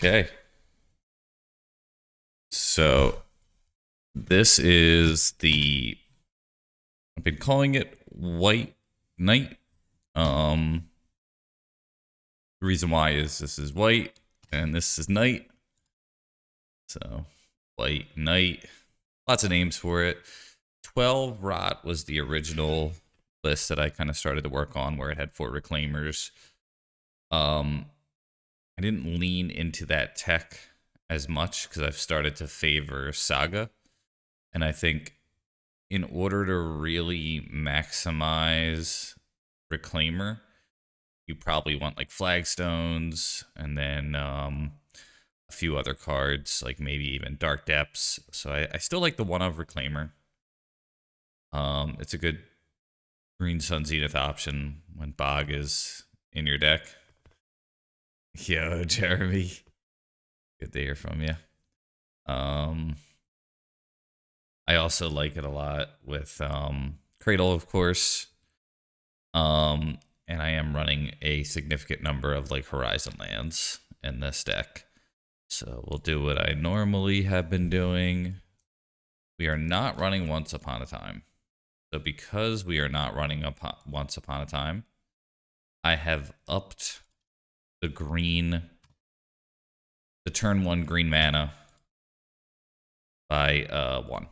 Okay. So this is I've been calling it White Knight. Um the reason why is this is white and this is night. So White Knight. Lots of names for it. 12 Rot was the original list that I kind of started to work on where it had 4 reclaimers. I didn't lean into that tech as much because I've started to favor Saga. And I think in order to really maximize Reclaimer, you probably want like Flagstones and then a few other cards, like maybe even Dark Depths. So I still like the one of Reclaimer. It's a good Green Sun Zenith option when Bog is in your deck. Yo, Jeremy. Good to hear from you. I also like it a lot with Cradle, of course. And I am running a significant number of like Horizon lands in this deck. So we'll do what I normally have been doing. We are not running Once Upon a Time. So because we are not running Once Upon a Time, I have upped the turn 1 green mana by 1.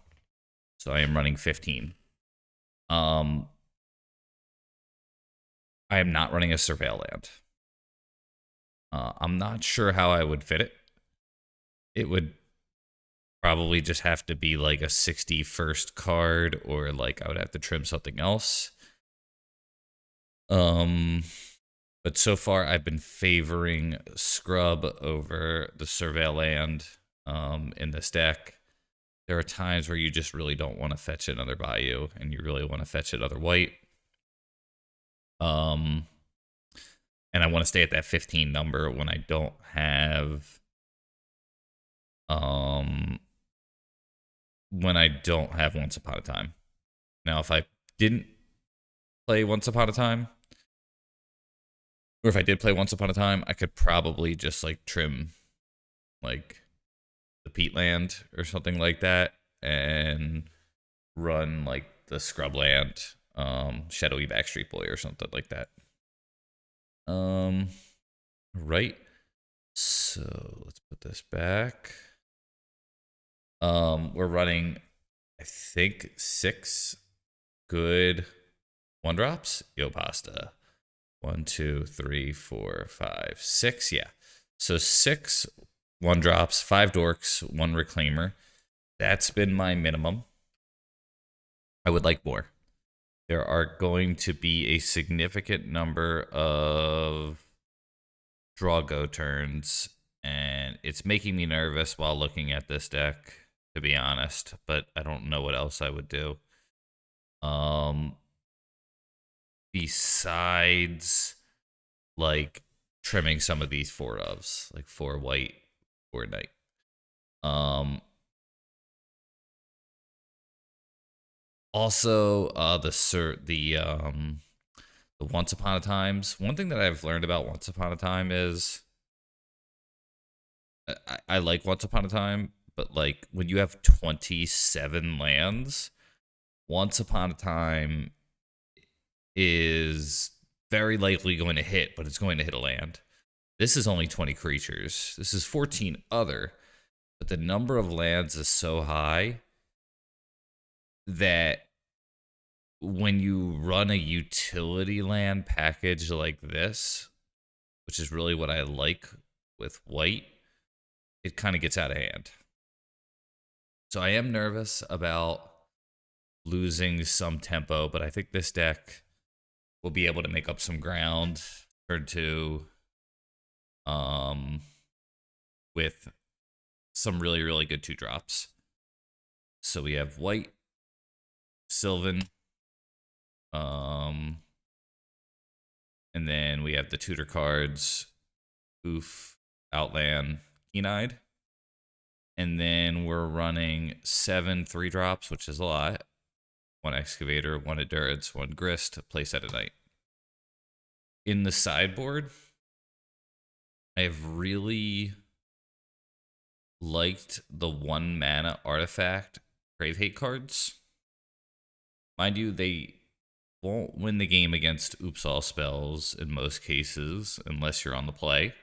So I am running 15. I am not running a Surveil land. I'm not sure how I would fit it. It would probably just have to be like a 61st card, or like I would have to trim something else. But so far I've been favoring Scrub over the Surveil land in this deck. There are times where you just really don't want to fetch another Bayou, and you really want to fetch another White. And I want to stay at that 15 number when I don't have Once Upon a Time. Now, if I didn't play Once Upon a Time, or if I did play Once Upon a Time, I could probably just like trim like the Peat land or something like that and run like the Scrubland, Shadowy Backstreet Boy or something like that. Right. So let's put this back. We're running, I think, 6 good 1-drops. Yo, pasta. 1, 2, 3, 4, 5, 6. Yeah. So 6 1-drops, 5 dorks, 1 reclaimer. That's been my minimum. I would like more. There are going to be a significant number of draw go turns, and it's making me nervous while looking at this deck, to be honest, but I don't know what else I would do. Besides like trimming some of these 4 ofs, like 4 white, 4 night. Also, the Once Upon a Times. One thing that I've learned about Once Upon a Time is I like Once Upon a Time, but like when you have 27 lands, Once Upon a Time is very likely going to hit, but it's going to hit a land. This is only 20 creatures. This is 14 other, but the number of lands is so high that when you run a utility land package like this, which is really what I like with White, it kind of gets out of hand. So I am nervous about losing some tempo, but I think this deck will be able to make up some ground turn 2 with some really, really good 2-drops. So we have White, Sylvan, and then we have the tutor cards, Oof, Outland, Keen-Eyed. And then we're running 7 3-drops, which is a lot. 1 Excavator, 1 Endurance, 1 Grist, place at a night. In the sideboard, I have really liked the 1 mana artifact Grave Hate cards. Mind you, they won't win the game against Oops All spells in most cases unless you're on the play.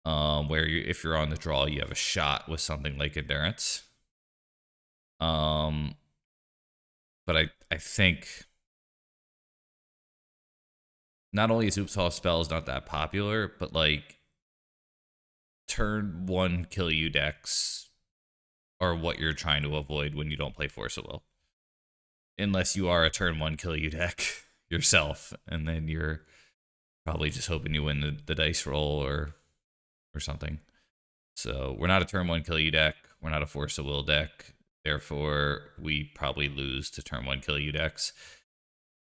Where if you're on the draw, you have a shot with something like Endurance. But I think not only is Oops All spells not that popular, but like turn 1 kill you decks are what you're trying to avoid when you don't play Force of Will. Unless you are a turn 1 kill you deck yourself, and then you're probably just hoping you win the dice roll or something. So we're not a turn 1 kill you deck. We're not a Force of Will deck. Therefore, we probably lose to turn 1 kill you decks.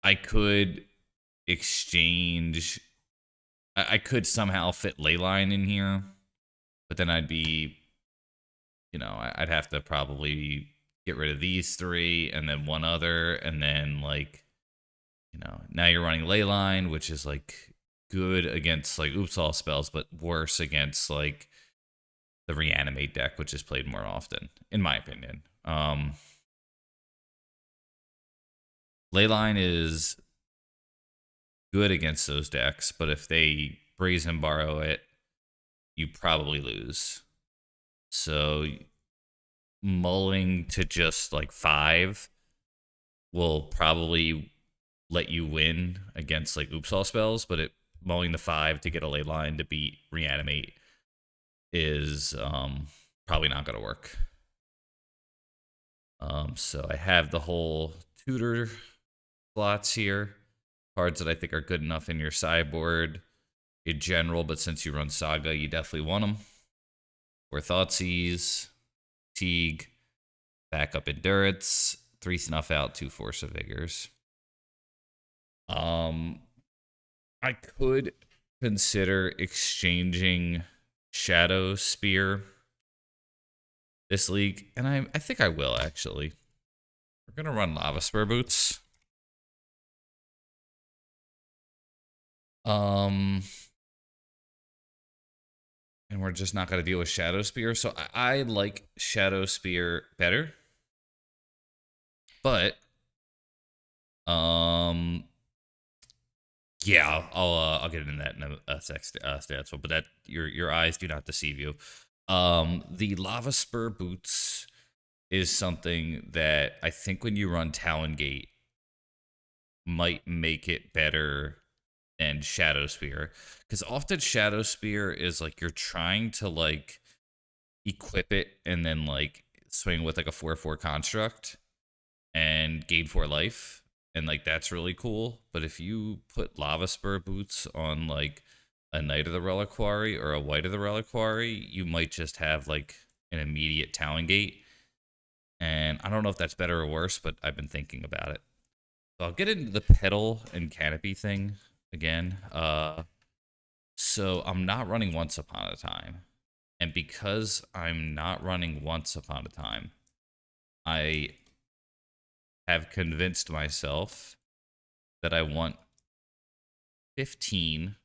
I could exchange. I could somehow fit Leyline in here, but then I'd be, I'd have to probably get rid of these 3 and then one other, and then like, now you're running Leyline, which is like good against like Oops All spells, but worse against like the Reanimate deck, which is played more often, in my opinion. Leyline is good against those decks, but if they Brazen Borrow it, you probably lose. So mulling to just like 5 will probably let you win against like Oops All spells, but mulling the 5 to get a Leyline to beat Reanimate is probably not going to work. So I have the whole tutor slots here. Cards that I think are good enough in your sideboard in general, but since you run Saga, you definitely want them. 4 Thoughtseize, Teague, backup Endurance, 3 Snuff Out, 2 Force of Vigors. I could consider exchanging Shadow Spear this league, and I think I will, actually. We're going to run Lava Spur Boots. And we're just not going to deal with Shadow Spear. So I like Shadow Spear better. But, yeah, I'll get into that in a stats one. But that your eyes do not deceive you. The Lava Spur Boots is something that I think when you run Talon Gate might make it better than Shadow Spear, because often Shadow Spear is like you're trying to like equip it and then like swing with like a 4/4 construct and gain 4 life, and like that's really cool. But if you put Lava Spur Boots on like a Knight of the Reliquary or a Wight of the Reliquary, you might just have like an immediate Talon Gate. And I don't know if that's better or worse, but I've been thinking about it. So I'll get into the pedal and canopy thing again. So I'm not running Once Upon a Time. And because I'm not running Once Upon a Time, I have convinced myself that I want 15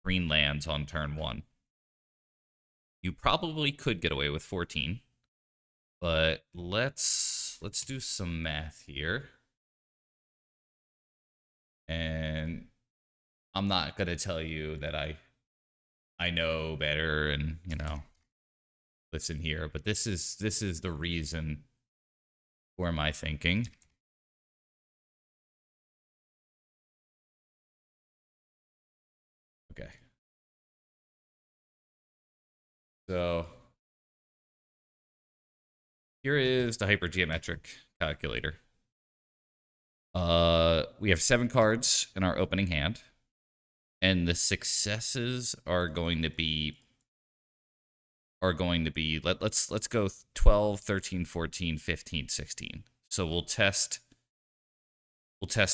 green lands on turn 1. You probably could get away with 14. But let's do some math here. And I'm not going to tell you that I know better and, listen here, but this is the reason for my thinking. Okay. So here is the hypergeometric calculator. We have 7 cards in our opening hand, and the successes are going to be let's go 12, 13, 14, 15, 16. So we'll test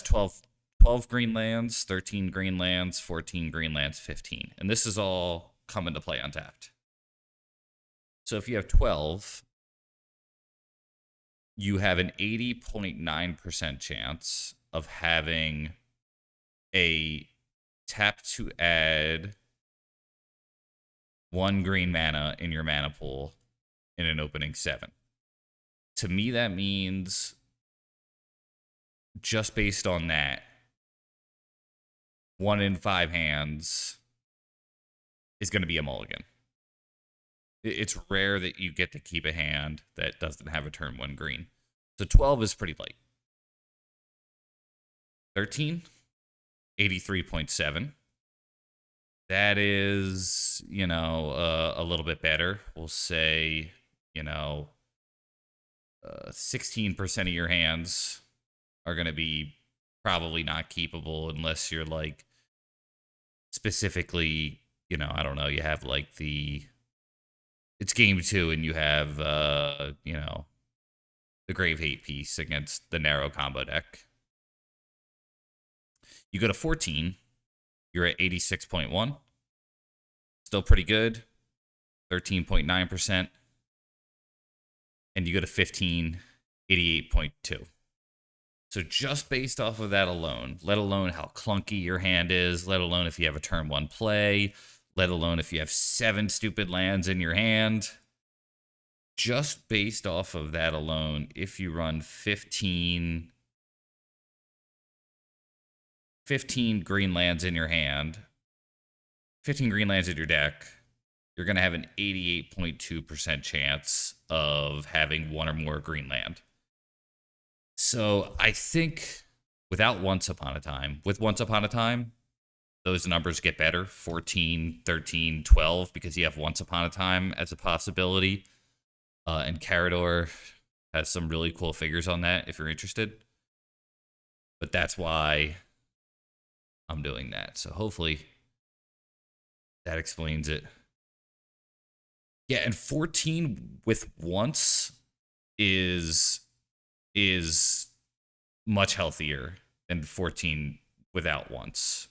12 green lands, 13 green lands, 14 green lands, 15. And this is all come into play untapped. So if you have 12, you have an 80.9% chance of having a tap to add 1 green mana in your mana pool in an opening 7. To me, that means just based on that, 1 in 5 hands is going to be a mulligan. It's rare that you get to keep a hand that doesn't have a turn 1 green. So 12 is pretty light. 13, 83.7. That is, a little bit better. We'll say, 16% of your hands are going to be probably not keepable unless you're like specifically, I don't know, you have like it's game 2 and you have, the Grave Hate piece against the narrow combo deck. You go to 14, you're at 86.1. Still pretty good, 13.9%. And you go to 15, 88.2. So just based off of that alone, let alone how clunky your hand is, let alone if you have a turn 1 play, let alone if you have 7 stupid lands in your hand, just based off of that alone, if you run 15 green lands in your hand, 15 green lands in your deck, you're going to have an 88.2% chance of having 1 or more green land. So I think without Once Upon a Time, with Once Upon a Time, those numbers get better, 14, 13, 12, because you have Once Upon a Time as a possibility. And Carador has some really cool figures on that if you're interested. But that's why I'm doing that. So hopefully that explains it. Yeah, and 14 with Once is much healthier than 14 without Once.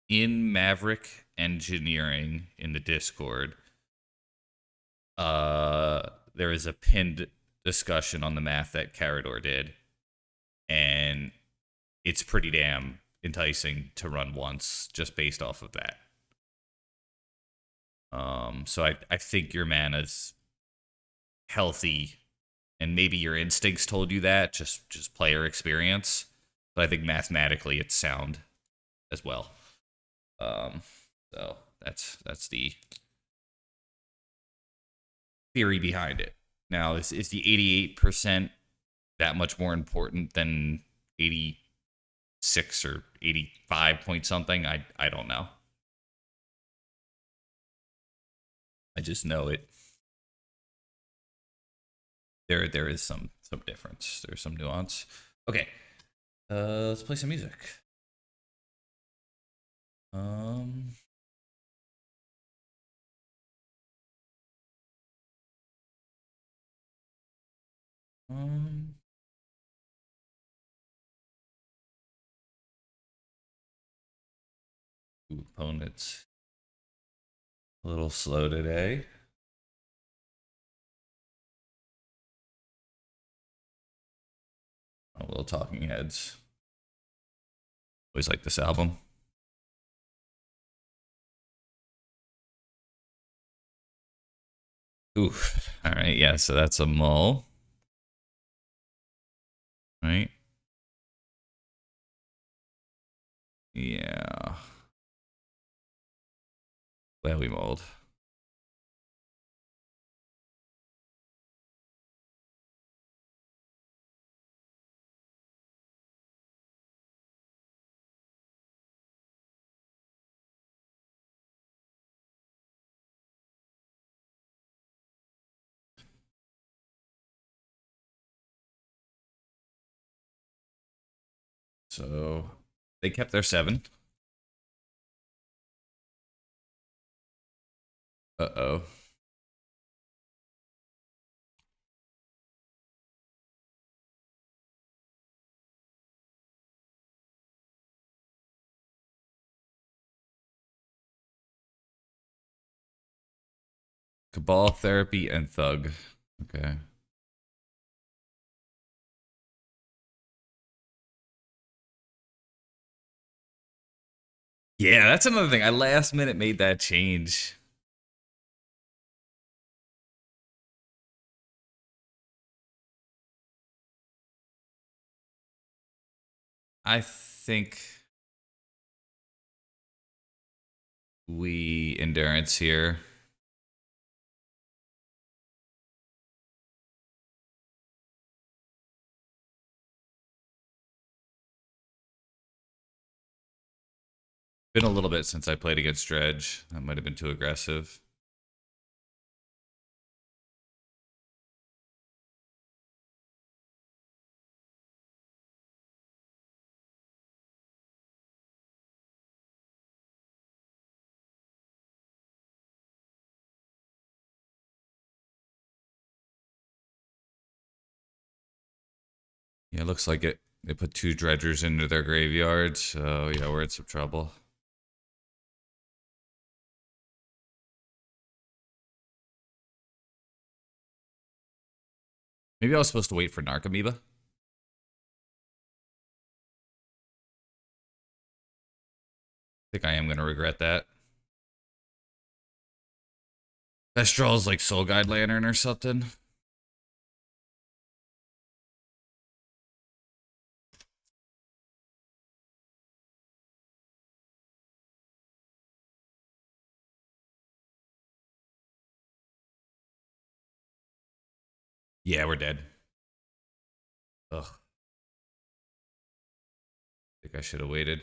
In Maverick Engineering in the Discord, there is a pinned discussion on the math that Carador did, and it's pretty damn enticing to run Once just based off of that. So I think your mana's healthy, and maybe your instincts told you that, just player experience. But I think mathematically it's sound as well. So that's the theory behind it. Now, is the 88% that much more important than 86 or 85 point something? I don't know. I just know it. There is some difference. There's some nuance. Okay, let's play some music. Opponents a little slow today. A little Talking Heads. Always like this album. Ooh, all right, yeah, so that's a mull. Right? Yeah. Well, we mulled. So they kept their 7. Uh-oh. Cabal, Therapy, and Thug. Okay. Yeah, that's another thing. I last minute made that change. I think we endurance here. Been a little bit since I played against Dredge. That might have been too aggressive. Yeah, it looks like it. They put two dredgers into their graveyard, so yeah, we're in some trouble. Maybe I was supposed to wait for Narcomoeba. I think I am gonna regret that. Best draw is like Soul Guide Lantern or something. Yeah, we're dead. Ugh. I think I should have waited.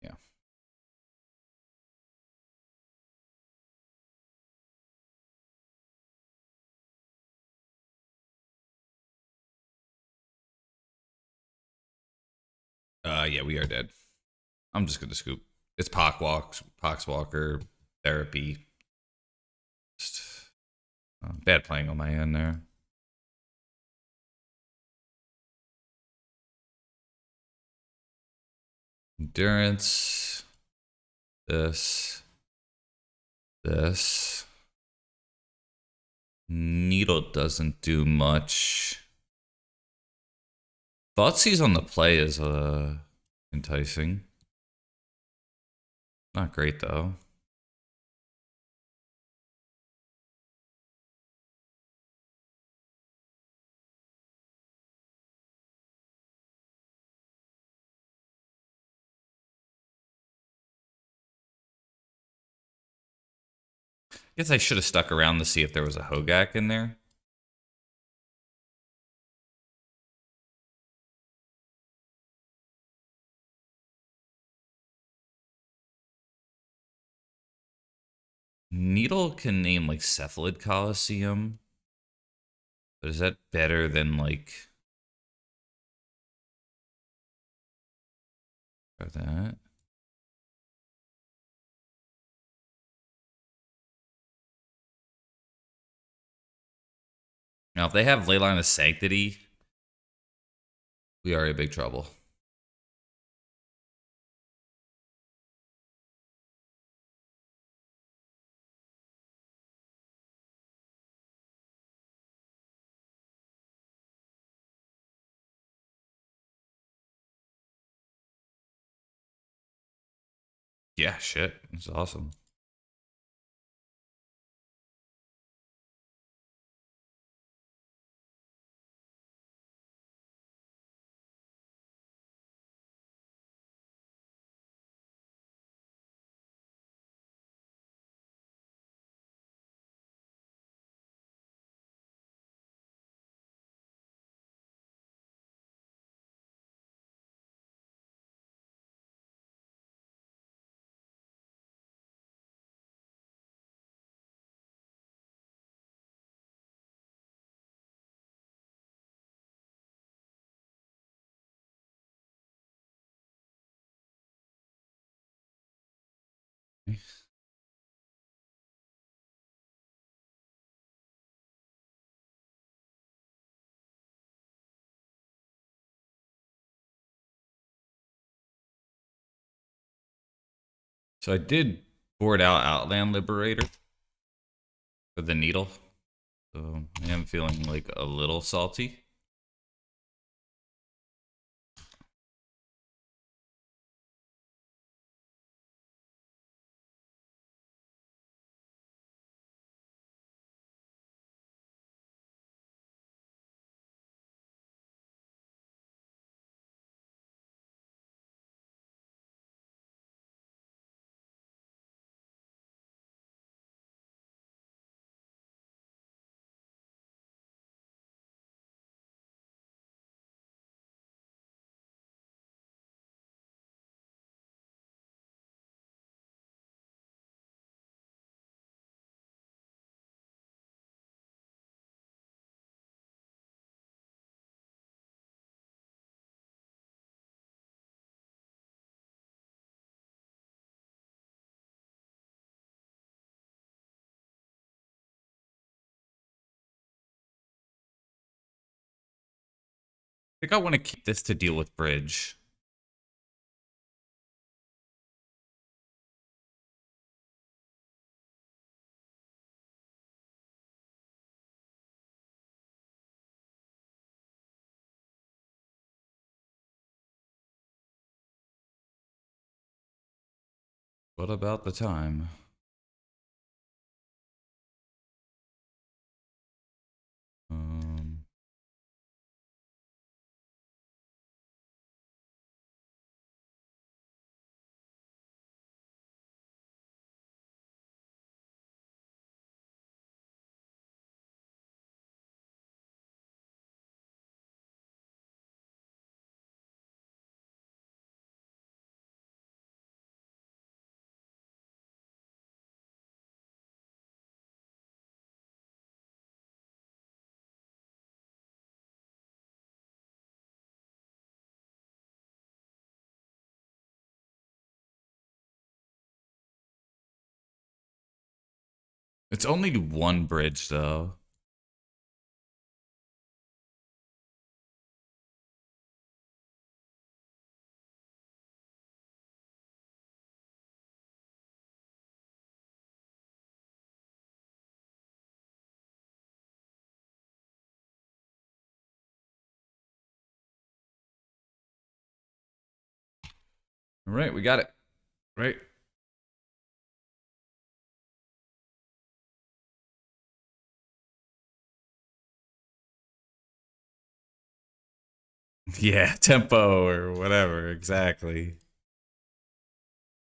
Yeah. Yeah, we are dead. I'm just gonna scoop. It's Poxwalker, therapy. Just, bad playing on my end there. Endurance. This. Needle doesn't do much. Thoughtseize on the play is enticing. Not great though. Guess I should have stuck around to see if there was a Hogak in there. Needle can name like Cephalid Coliseum. But is that better than like that? Now, if they have Leyline of Sanctity, we are in big trouble. Yeah, shit. It's awesome. So I did board out Outland Liberator for the needle. So I am feeling like a little salty. I think I want to keep this to deal with bridge. What about the time? Um, it's only one bridge though. All right, we got it. Right. Yeah, tempo or whatever, exactly.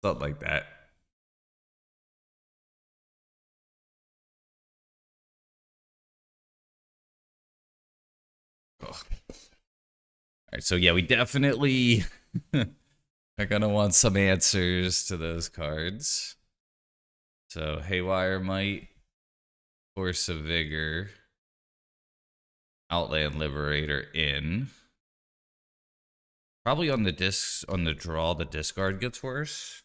Something like that. Oh. All right, so yeah, we definitely are gonna want some answers to those cards. So Haywire Might, Force of Vigor, Outland Liberator in. Probably on the discs on the draw, the discard gets worse.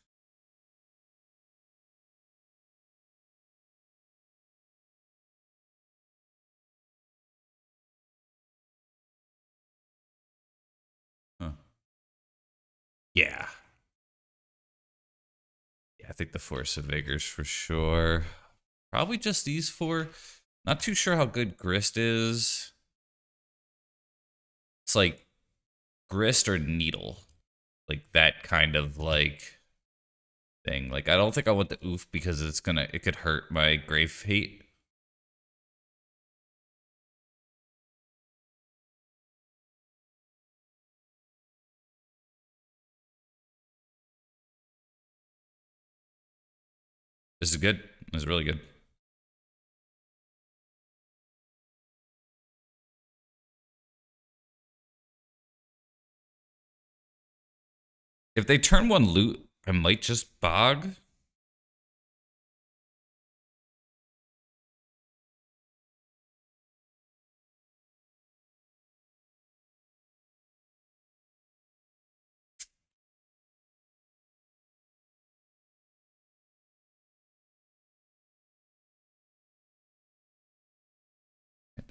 Huh. Yeah. Yeah, I think the Force of Vigors for sure. Probably just these four. Not too sure how good Grist is. It's like Grist or Needle. Like that kind of like thing. Like I don't think I want the oof because it could hurt my Grave Hate. This is good. This is really good. If they turn one loot, I might just bog.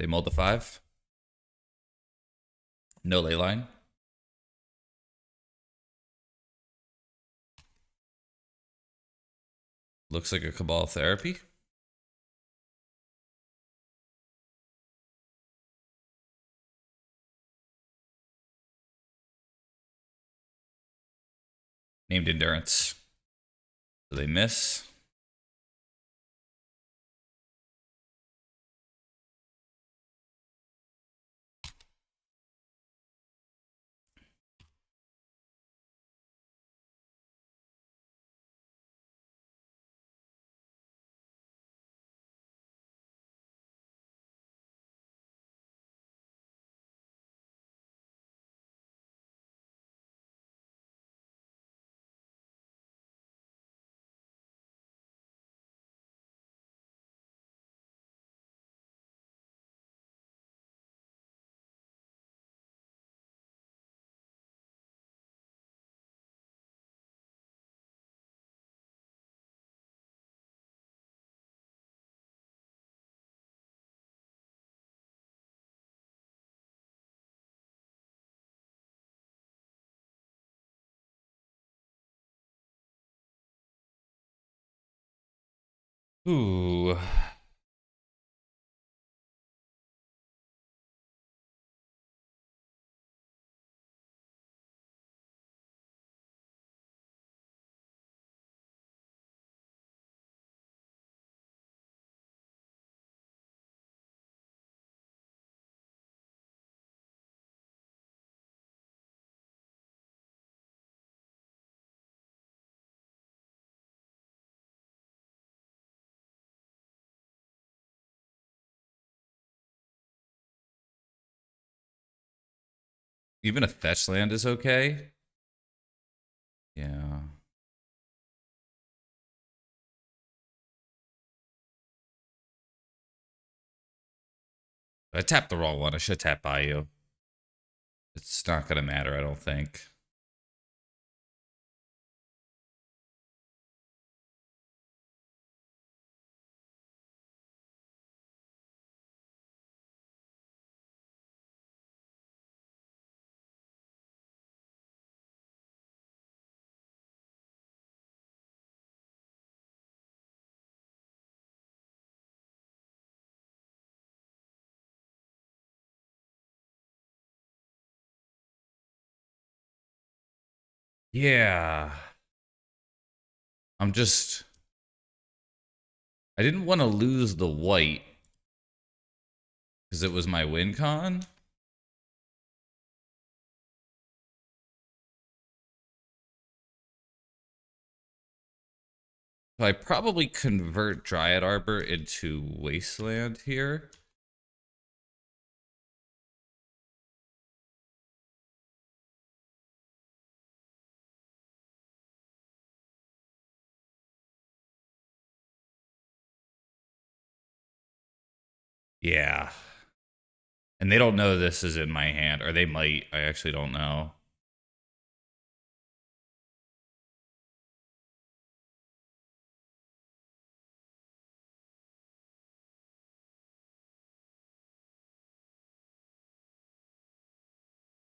They mulled the 5. No ley line. Looks like a Cabal Therapy. Named Endurance. So they miss. Ooh. Even a fetch land is okay. Yeah. I tapped the wrong one. I should tap Bayou. It's not going to matter, I don't think. Yeah. I'm just... I didn't want to lose the white because it was my win con. So I probably convert Dryad Arbor into Wasteland here. Yeah. And they don't know this is in my hand. Or they might. I actually don't know.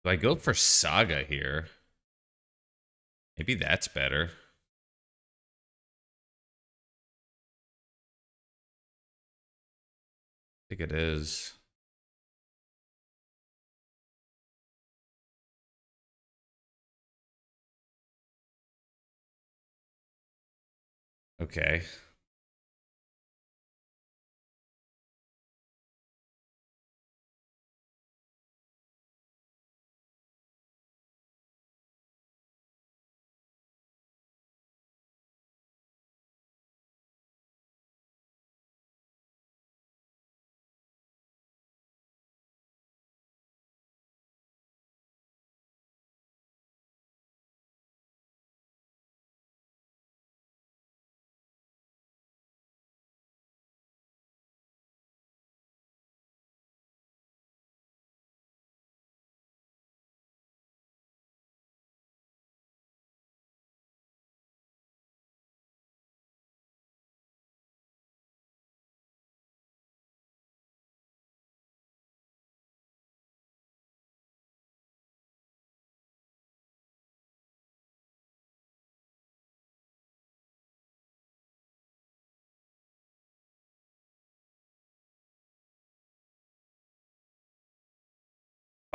Do I go for Saga here? Maybe that's better. I think it is. Okay.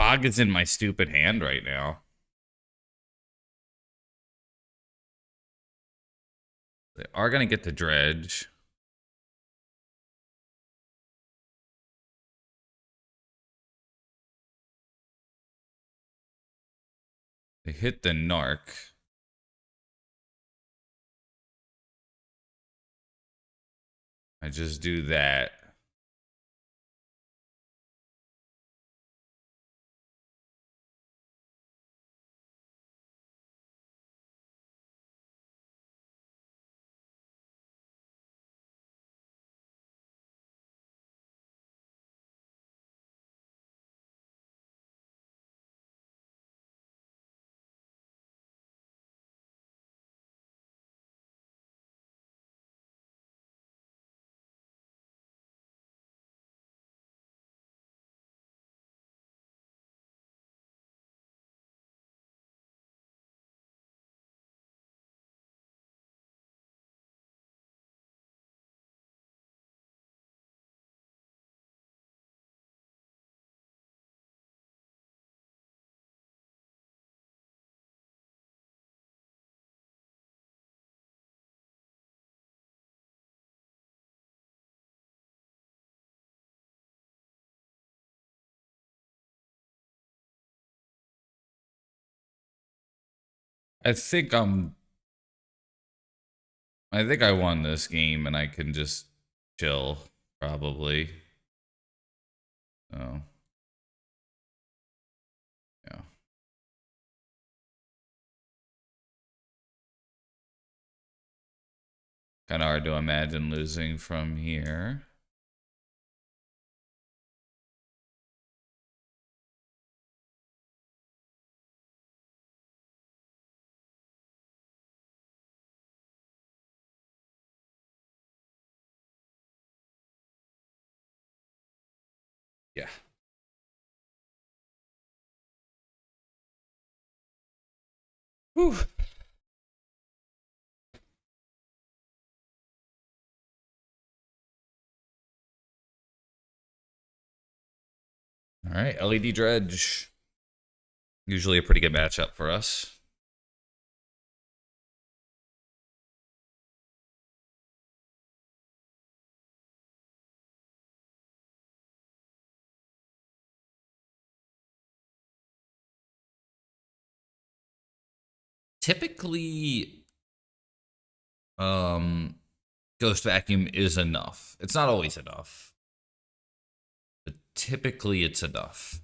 fog is in my stupid hand right now. They are going to get the Dredge. They hit the Narc. I just do that. I think I won this game and I can just chill, probably. So, yeah. Kind of hard to imagine losing from here. Yeah. Whew. All right, LED Dredge. Usually a pretty good matchup for us. Typically, Ghost Vacuum is enough. It's not always enough, but typically it's enough.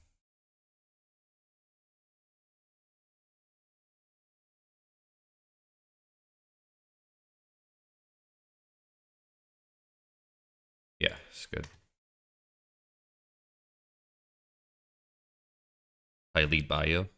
Yeah, it's good. I lead by you.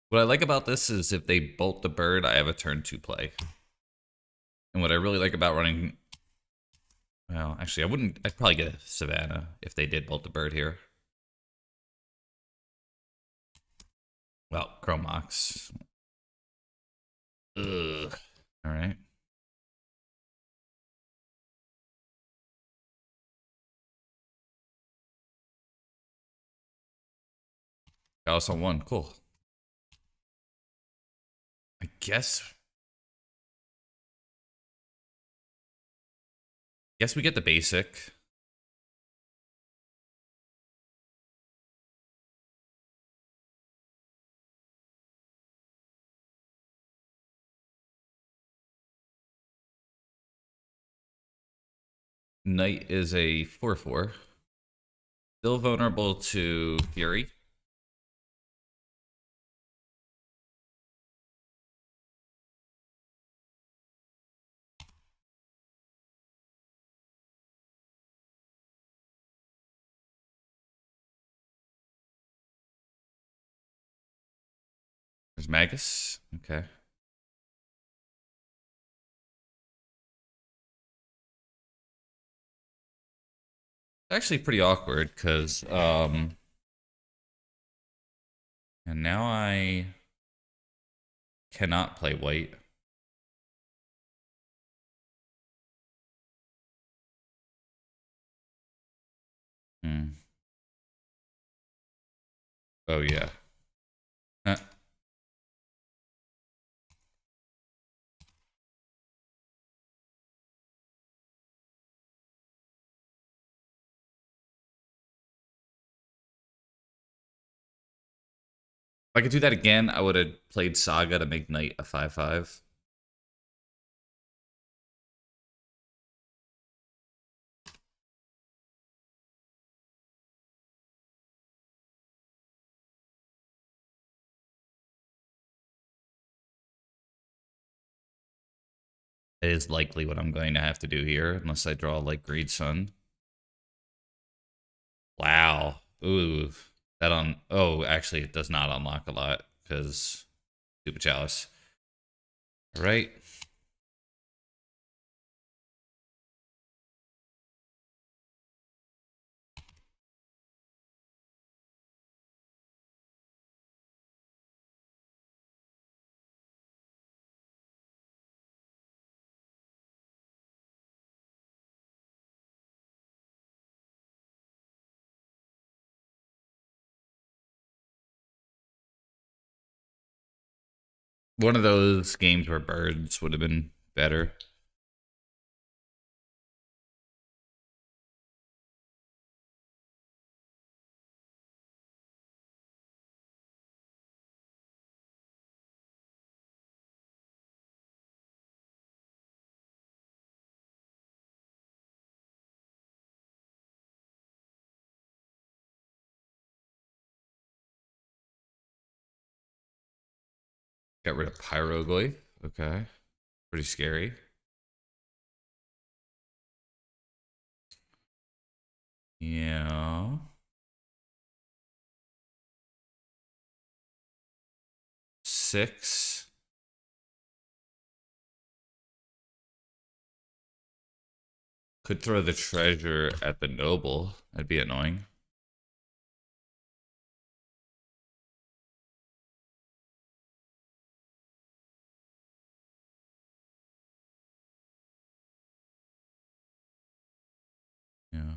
What I like about this is if they bolt the bird, I have a turn 2 play. And what I really like about running... Well, actually, I'd probably get a Savannah if they did bolt the bird here. Well, Chromox. Ugh. All right. Got us on 1. Cool. I guess we get the basic. Knight is a 4/4. Still vulnerable to Fury. There's Magus. Okay. Actually pretty awkward because and now I cannot play Wight. Hmm. Oh yeah. Huh. If I could do that again, I would have played Saga to make Knight a 5/5. It is likely what I'm going to have to do here, unless I draw like Greed Sun. Wow. Ooh. That on. Oh, actually, it does not unlock a lot because Stupid Chalice. All right. One of those games where birds would have been better. Got rid of Pyroglyph. Okay. Pretty scary. Yeah. 6. Could throw the treasure at the noble. That'd be annoying. Yeah.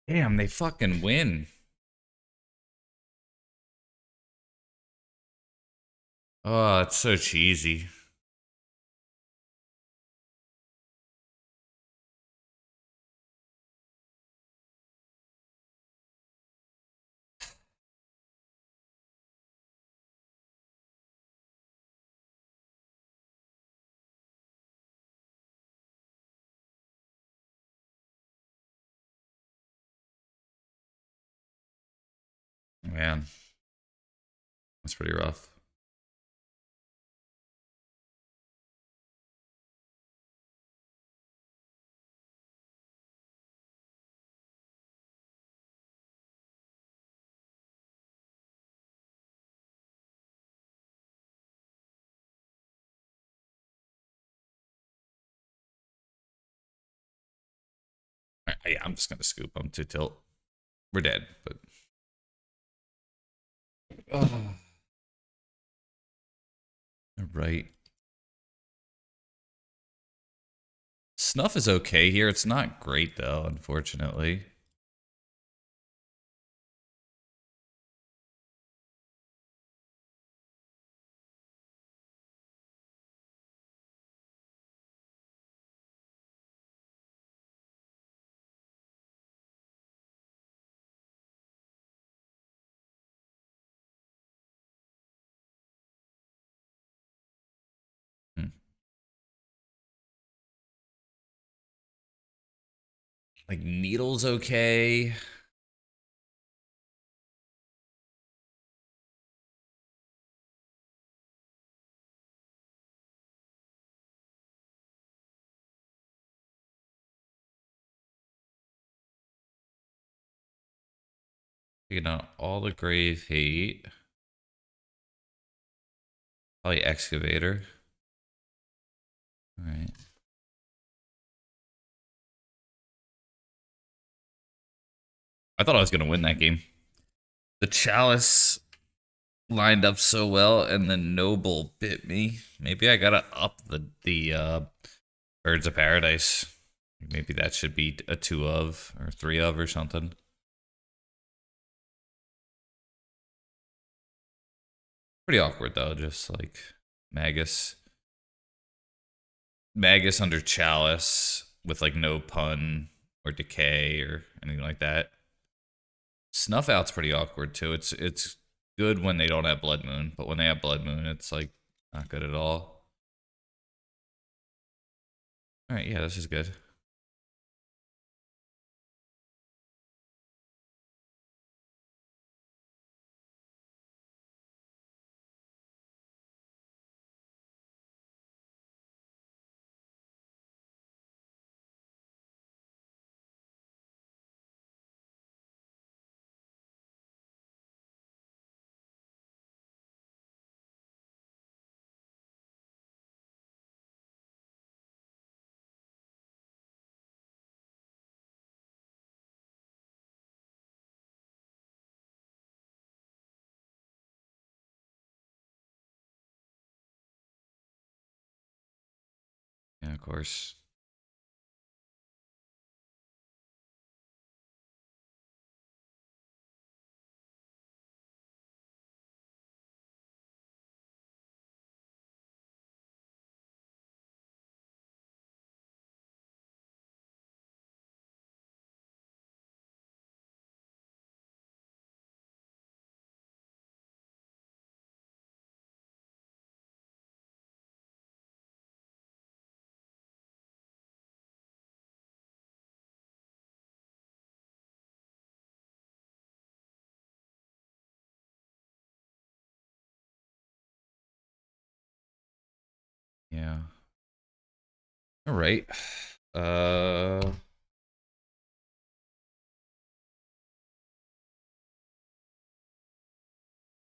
Damn, they fucking win. Oh, it's so cheesy. Man, that's pretty rough. Yeah, I'm just gonna scoop them to tilt. We're dead, but oh. Right. Snuff is okay here. It's not great though, unfortunately. Hmm. Like needle's okay. Taking out all the grave hate. Probably excavator. Alright. I thought I was gonna win that game. The chalice lined up so well, and the noble bit me. Maybe I gotta up the birds of paradise. Maybe that should be a 2 of or 3 of or something. Pretty awkward though, just like Magus. Magus under chalice with like no pun or decay or anything like that. Snuff out's pretty awkward too. It's good when they don't have blood moon, but when they have blood moon, it's like not good at all. All right, yeah, this is good. Yeah, of course. Yeah. All right. Uh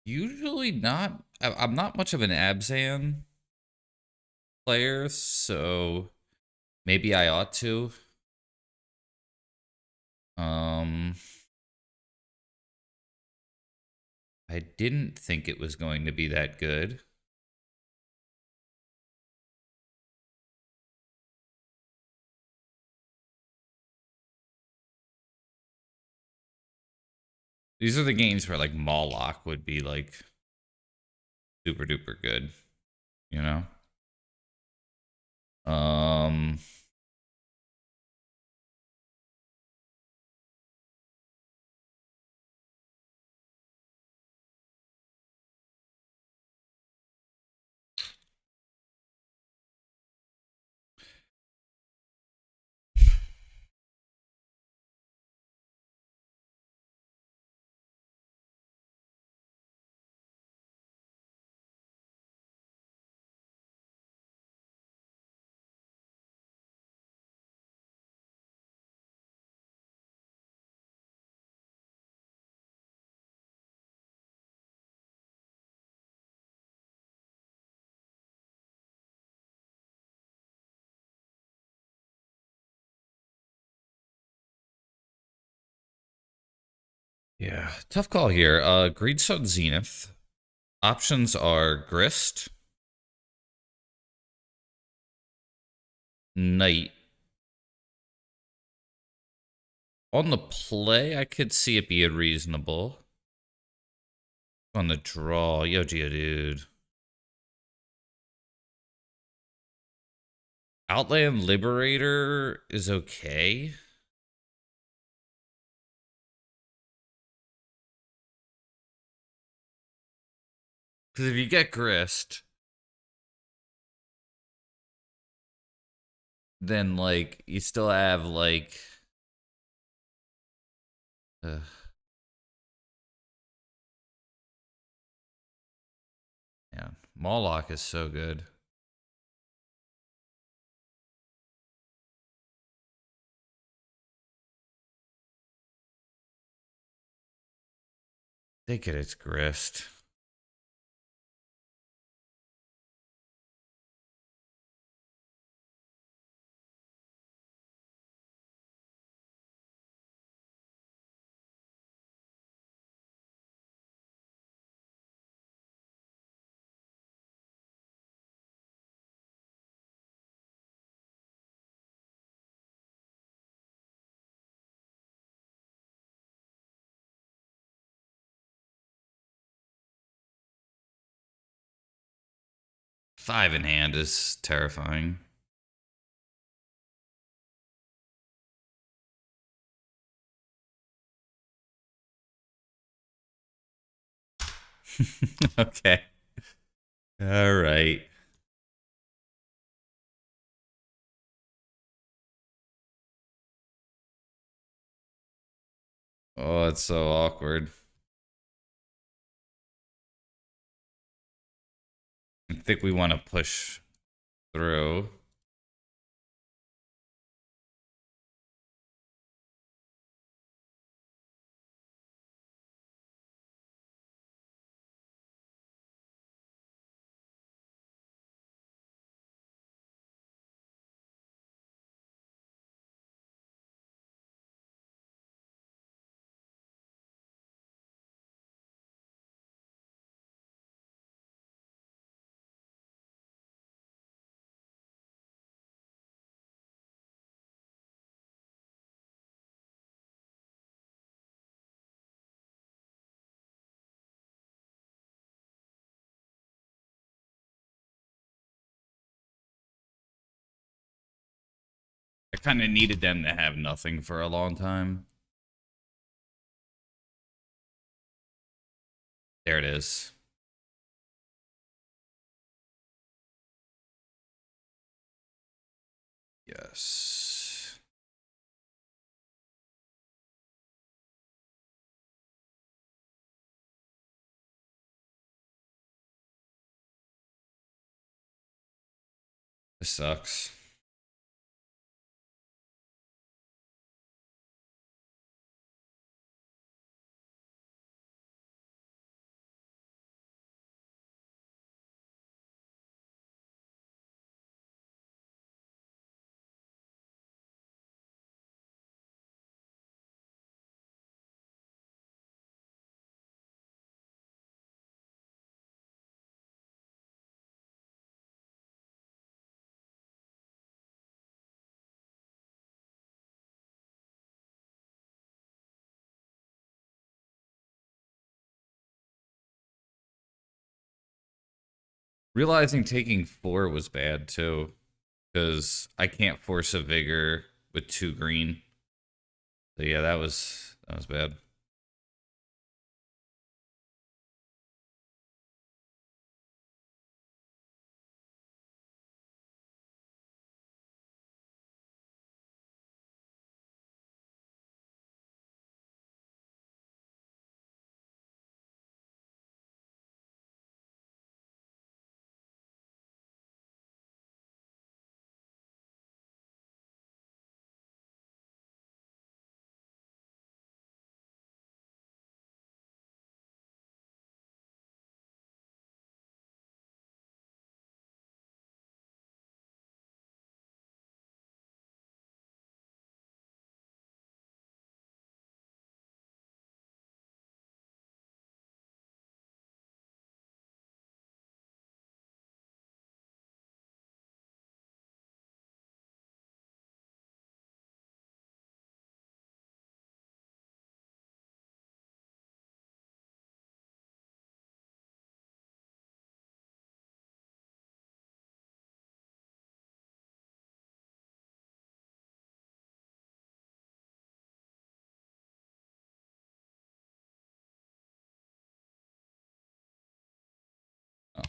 Usually not. I'm not much of an Abzan player, so maybe I ought to. Um, I didn't think it was going to be that good. These are the games where like Moloch would be like super duper good, you know? Um, yeah, tough call here. Greedstone Zenith. Options are Grist, Knight. On the play, I could see it being reasonable. On the draw, yo, Geodude. Outland Liberator is okay. Because if you get Grist, then like you still have like uh, yeah, Moloch is so good. They get its grist. Five in hand is terrifying. Okay. All right. Oh, it's so awkward. I think we want to push through. I kind of needed them to have nothing for a long time. There it is. Yes. This sucks. Realizing taking 4 was bad too, because I can't force a vigor with 2 green. So yeah, that was bad.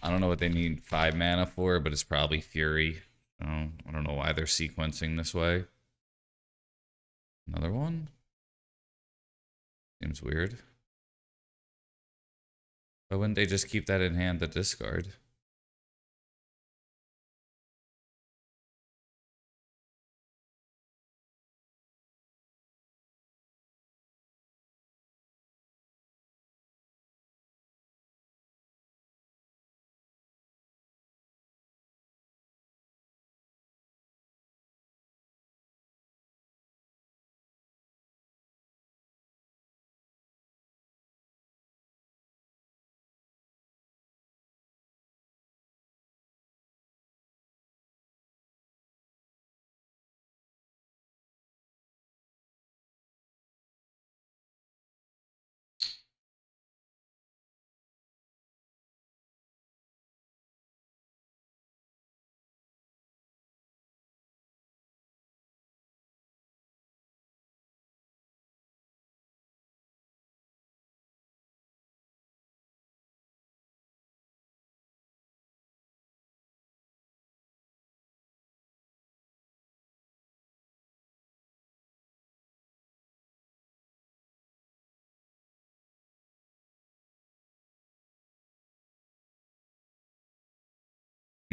I don't know what they need 5 mana for, but it's probably Fury. I don't know why they're sequencing this way. Another one? Seems weird. Why wouldn't they just keep that in hand to discard?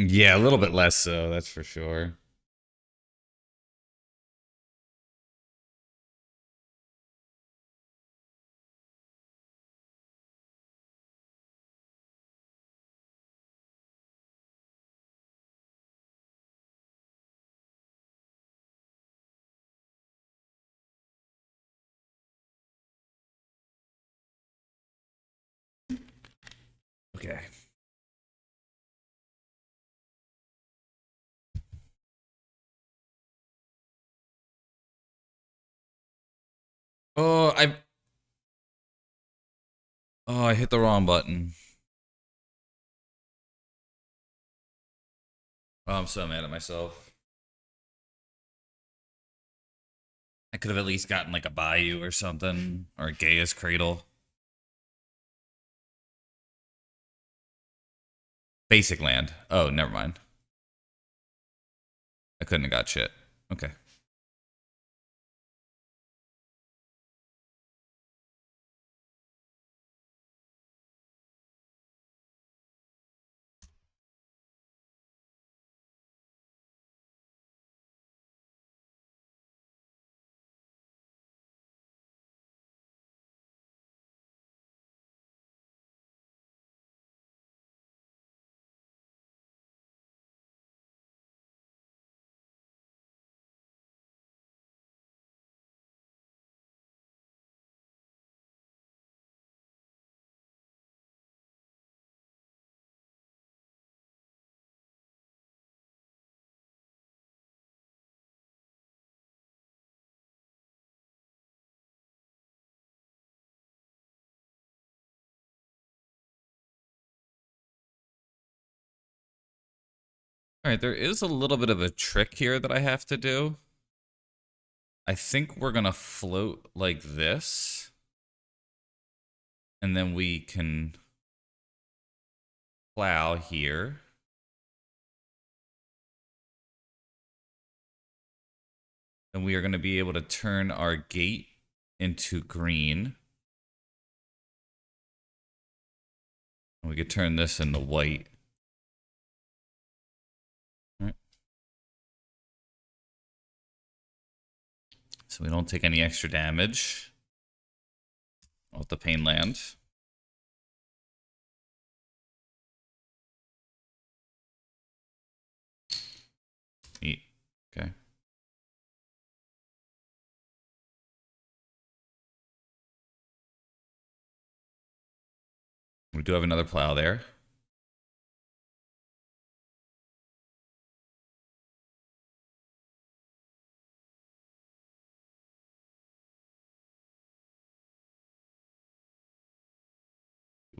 Yeah, a little bit less so, that's for sure. Okay. Oh, I hit the wrong button. Oh, I'm so mad at myself. I could have at least gotten like a bayou or something, or a Gaia's Cradle. Basic land. Oh, never mind. I couldn't have got shit. Okay. All right, there is a little bit of a trick here that I have to do. I think we're going to float like this. And then we can plow here. And we are going to be able to turn our gate into green. And we could turn this into white. All right. So we don't take any extra damage. I'll let the pain land. Neat. Okay. We do have another plow there.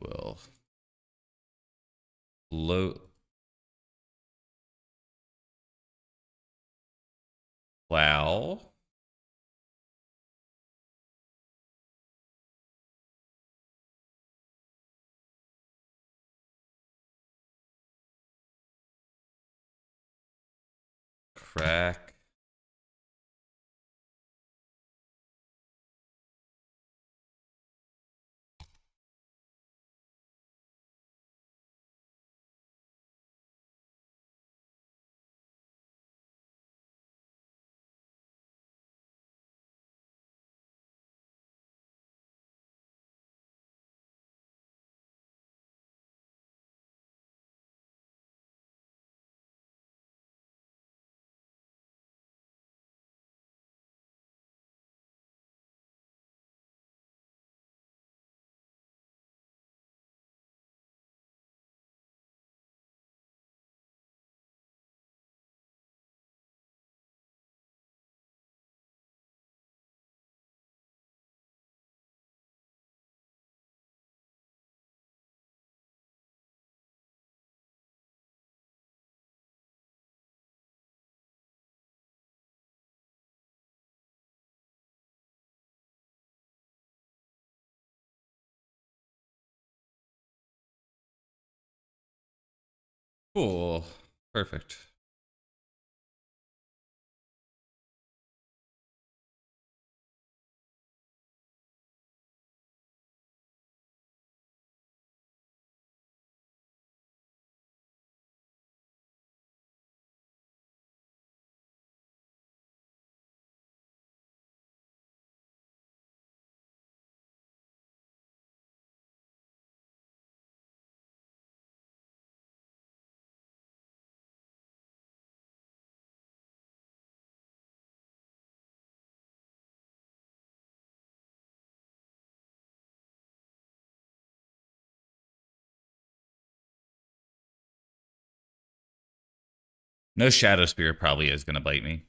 We'll float. Plow. Crack. Cool. Perfect. No Shadow Spear probably is going to bite me.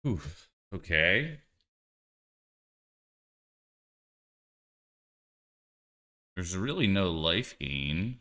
Oof. Okay. There's really no life gain.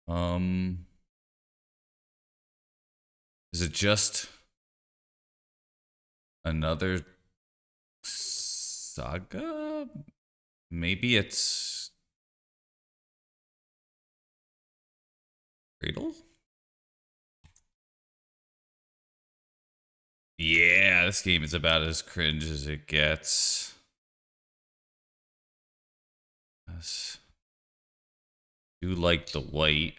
Um, is it just another saga? Maybe it's Cradle? Yeah, this game is about as cringe as it gets. Yes. Do like the white.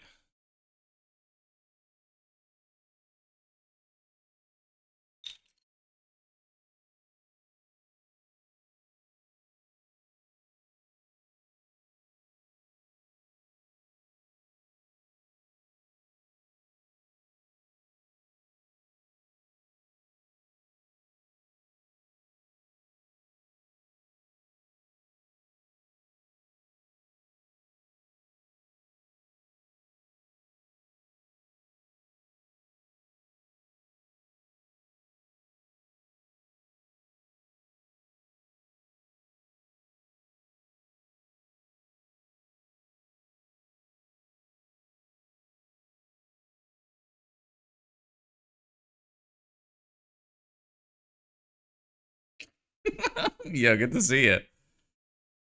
Yeah, good to see you.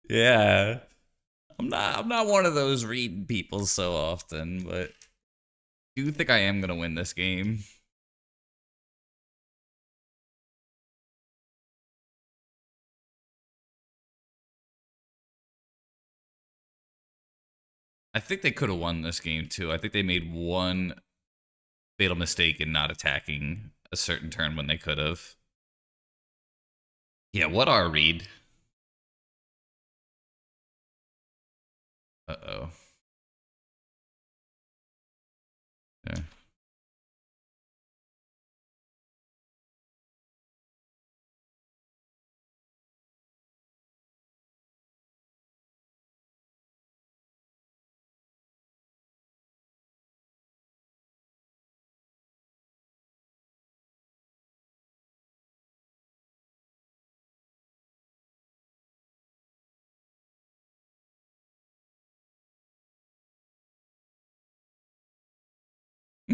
Yeah. I'm not one of those reading people so often, but I do think I am gonna win this game. I think they could have won this game too. I think they made one fatal mistake in not attacking a certain turn when they could have. Yeah, what are read? Uh-oh. Yeah.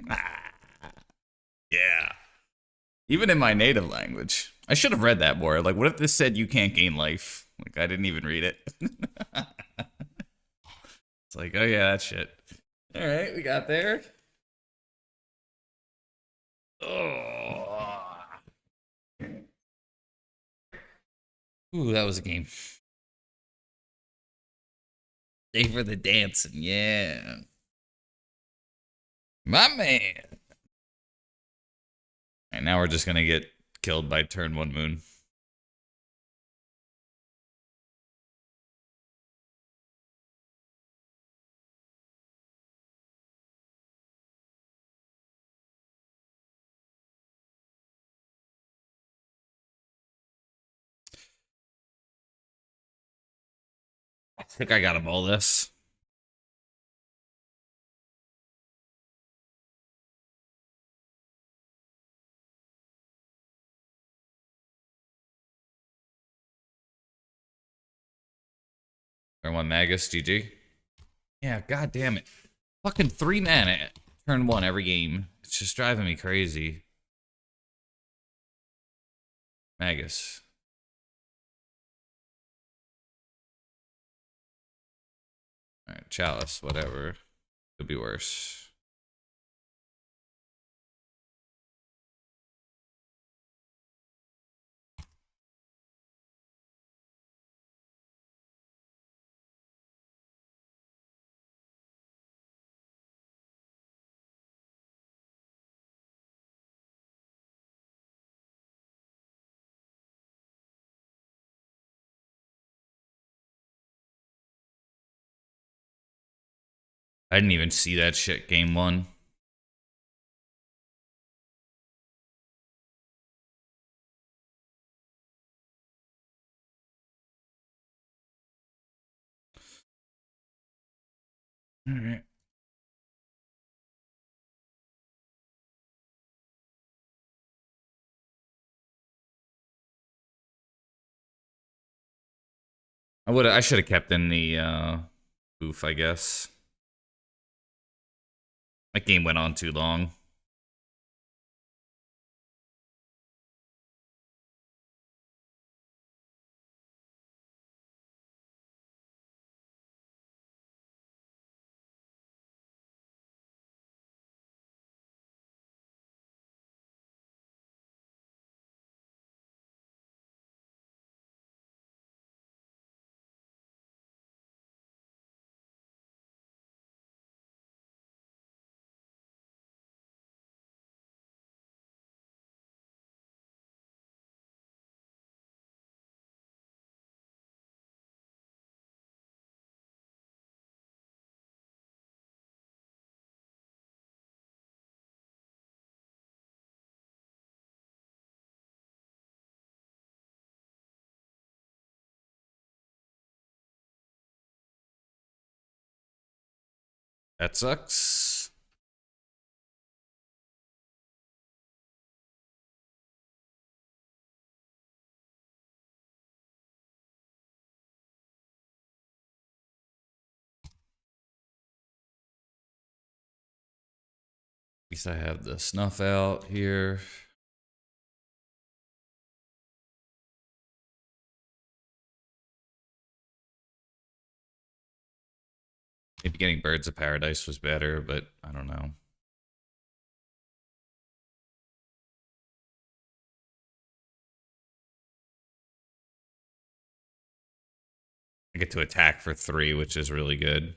Yeah. Even in my native language. I should have read that more. Like, what if this said you can't gain life? Like, I didn't even read it. It's like, oh yeah, that shit. All right, we got there. Oh. Ooh, that was a game. Stay for the dancing, yeah. My man. And now we're just gonna get killed by turn one moon. I think I gotta bowl this. Turn one Magus, GG. Yeah, god damn it. Fucking 3 mana turn one every game. It's just driving me crazy. Magus. Alright, Chalice, whatever. Could be worse. I didn't even see that shit game one. Alright. I should have kept in the boof, I guess. That game went on too long. That sucks. At least I have the snuff out here. Maybe getting Birds of Paradise was better, but I don't know. I get to attack for 3, which is really good.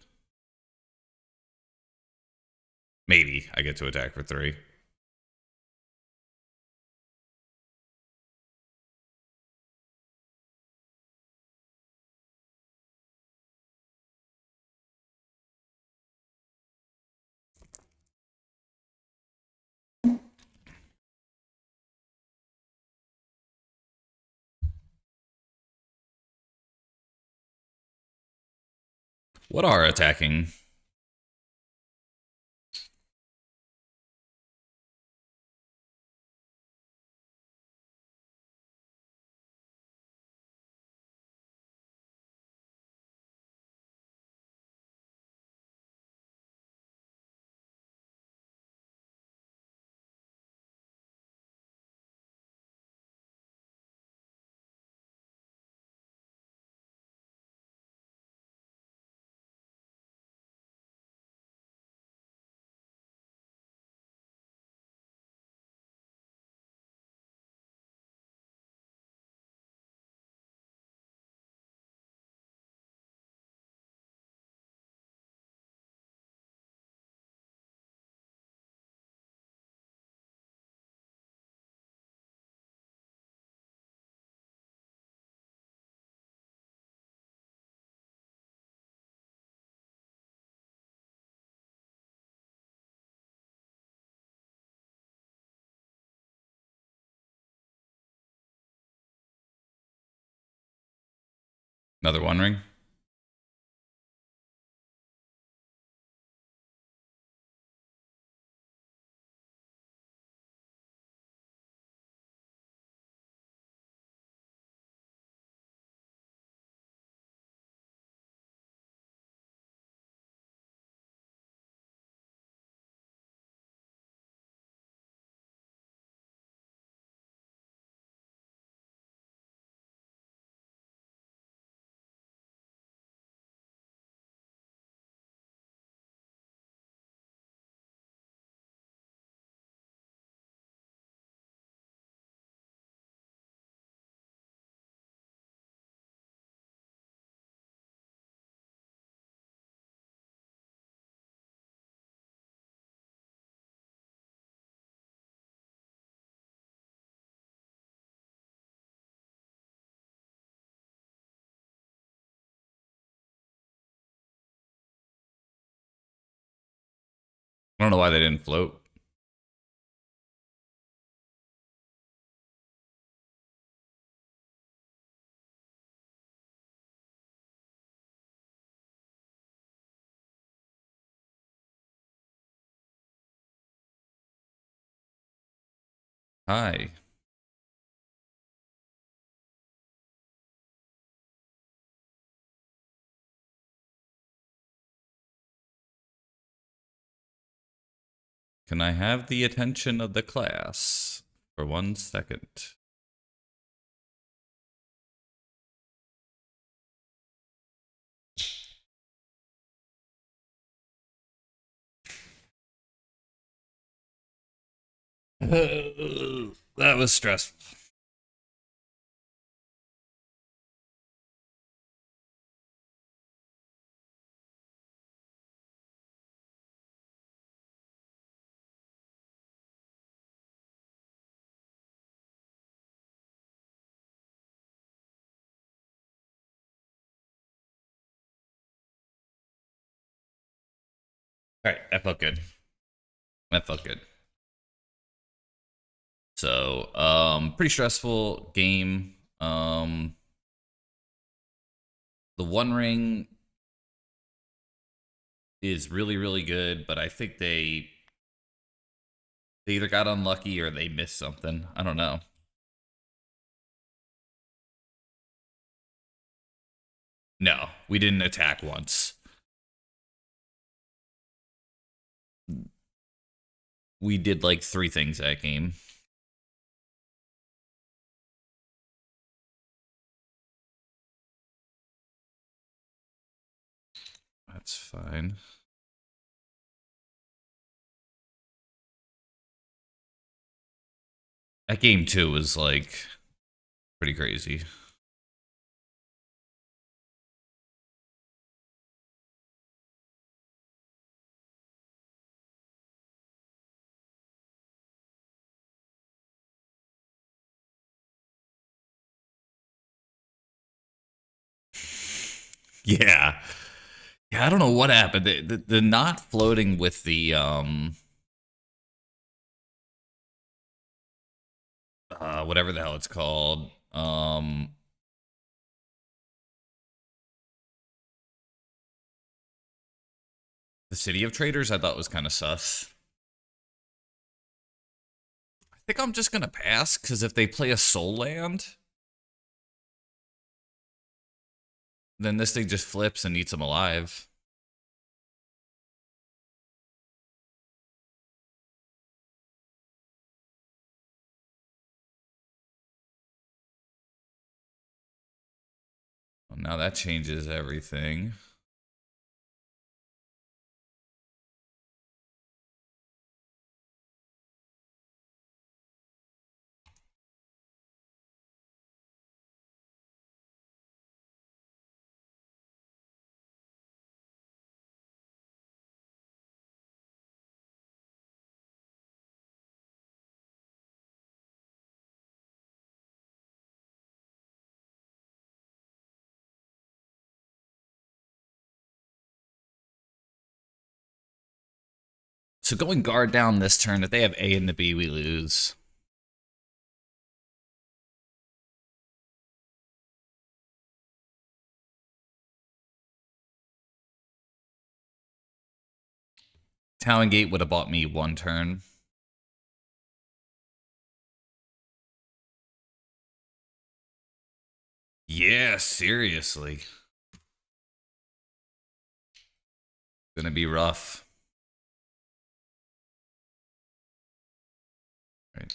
Maybe I get to attack for 3. What are attacking? Another One Ring. I don't know why they didn't float. Hi. Can I have the attention of the class for 1 second? That was stressful. All right, that felt good. That felt good. So, pretty stressful game. The One Ring is really, really good, but I think they either got unlucky or they missed something. I don't know. No, we didn't attack once. We did like 3 things that game. That's fine. That game 2 was like pretty crazy. Yeah. Yeah, I don't know what happened. The not floating with the whatever the hell it's called. The City of Traders I thought was kind of sus. I think I'm just gonna pass because if they play a soul land, then this thing just flips and eats them alive. Well, now that changes everything. So going guard down this turn, if they have A and the B, we lose. Town Gate would have bought me 1 turn. Yeah, seriously. Gonna be rough. Right.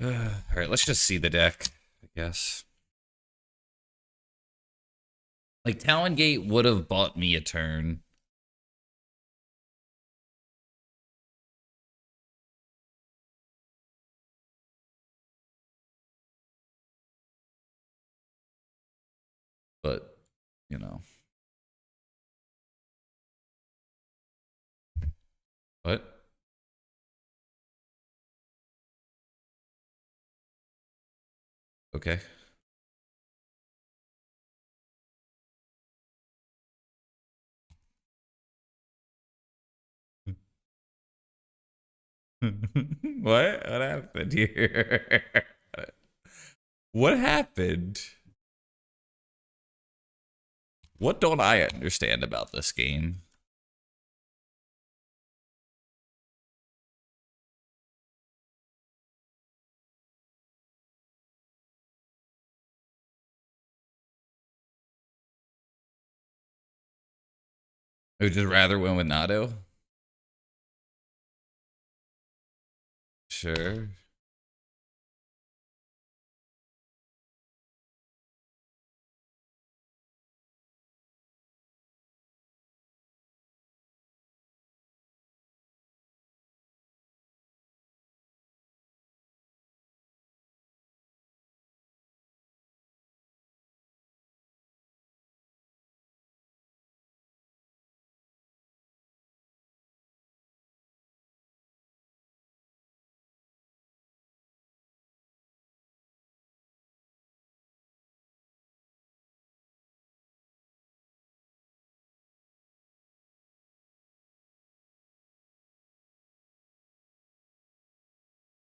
Alright, let's just see the deck, I guess. Like, Talon Gate would have bought me a turn. But, you know. What? Okay. What? What happened here? What happened? What don't I understand about this game? I would just rather win with Nadu. Sure.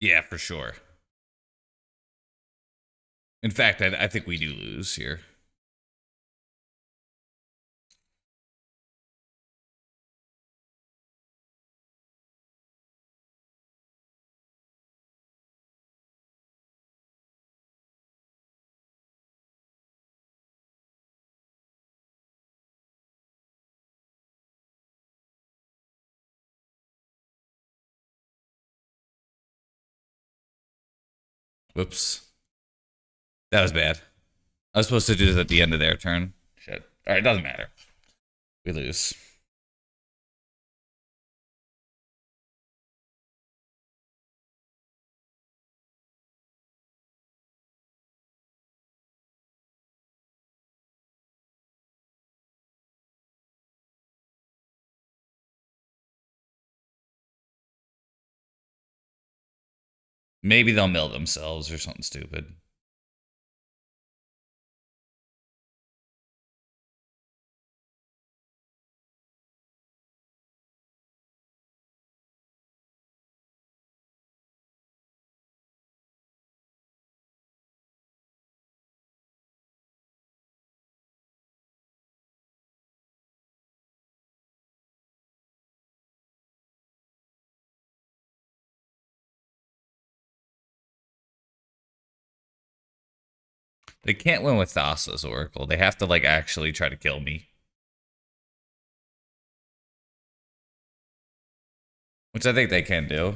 Yeah, for sure. In fact, I think we do lose here. Whoops. That was bad. I was supposed to do this at the end of their turn. Shit. All right, doesn't matter. We lose. Maybe they'll mill themselves or something stupid. They can't win with Thassa's Oracle. They have to, like, actually try to kill me. Which I think they can do.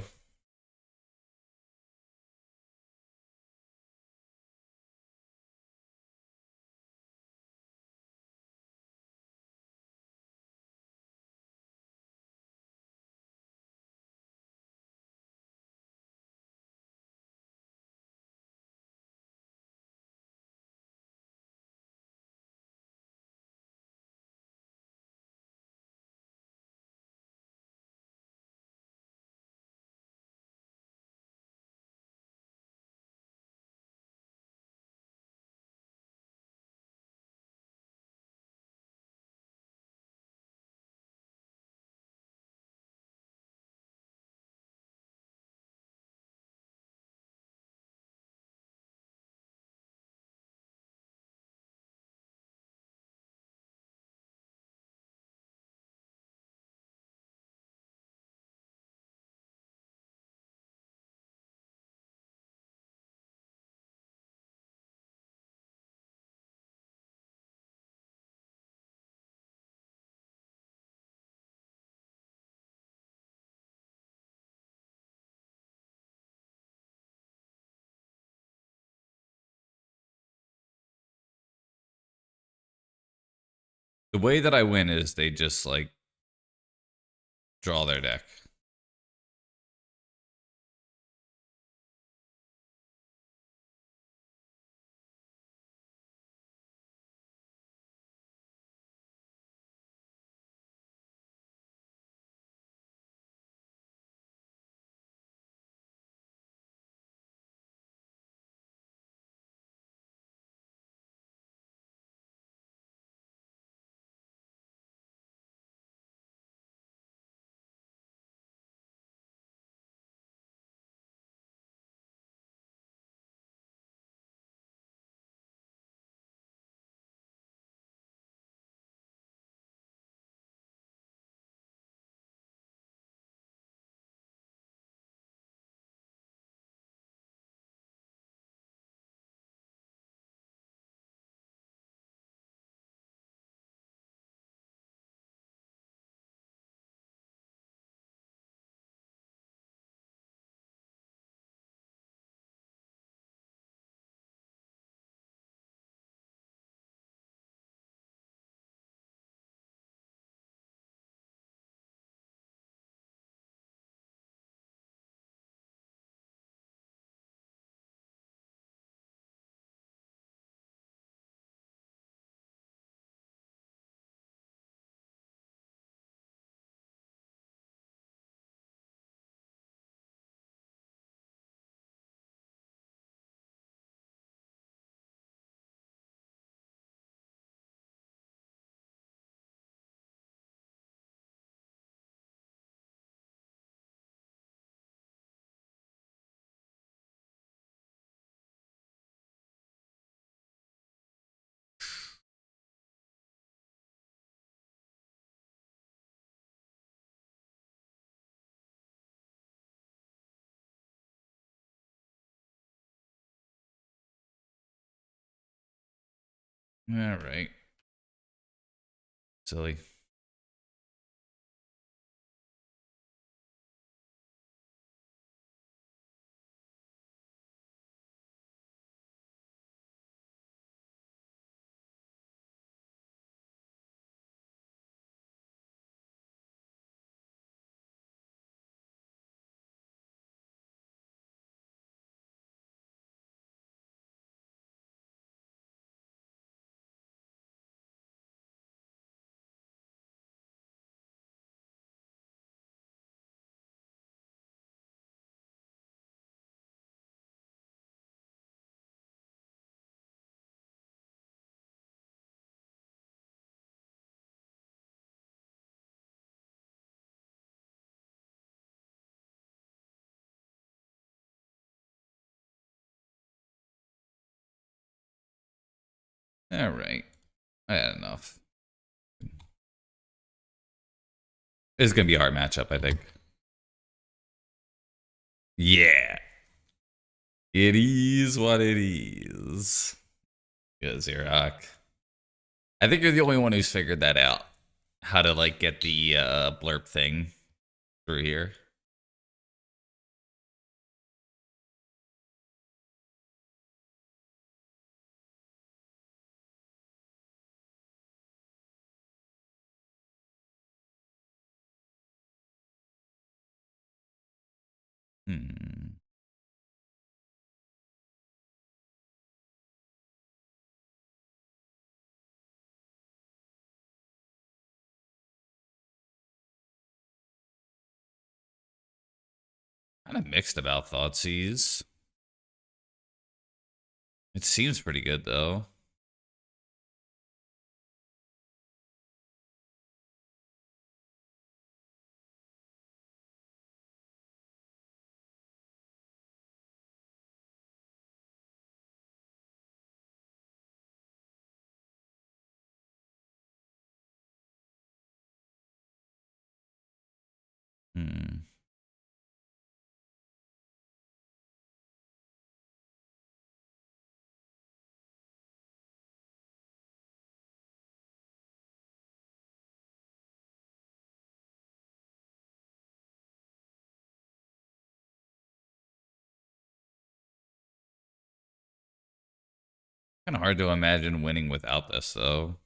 The way that I win is they just like draw their deck. All right. Silly. All right. I had enough. It's gonna be a hard matchup, I think. Yeah. It is what it is. Yeah, Xerox. I think you're the only one who's figured that out. How to like get the blurb thing through here. Hmm. Kind of mixed about Thoughtseize. It seems pretty good though. Hmm. Kind of hard to imagine winning without this though.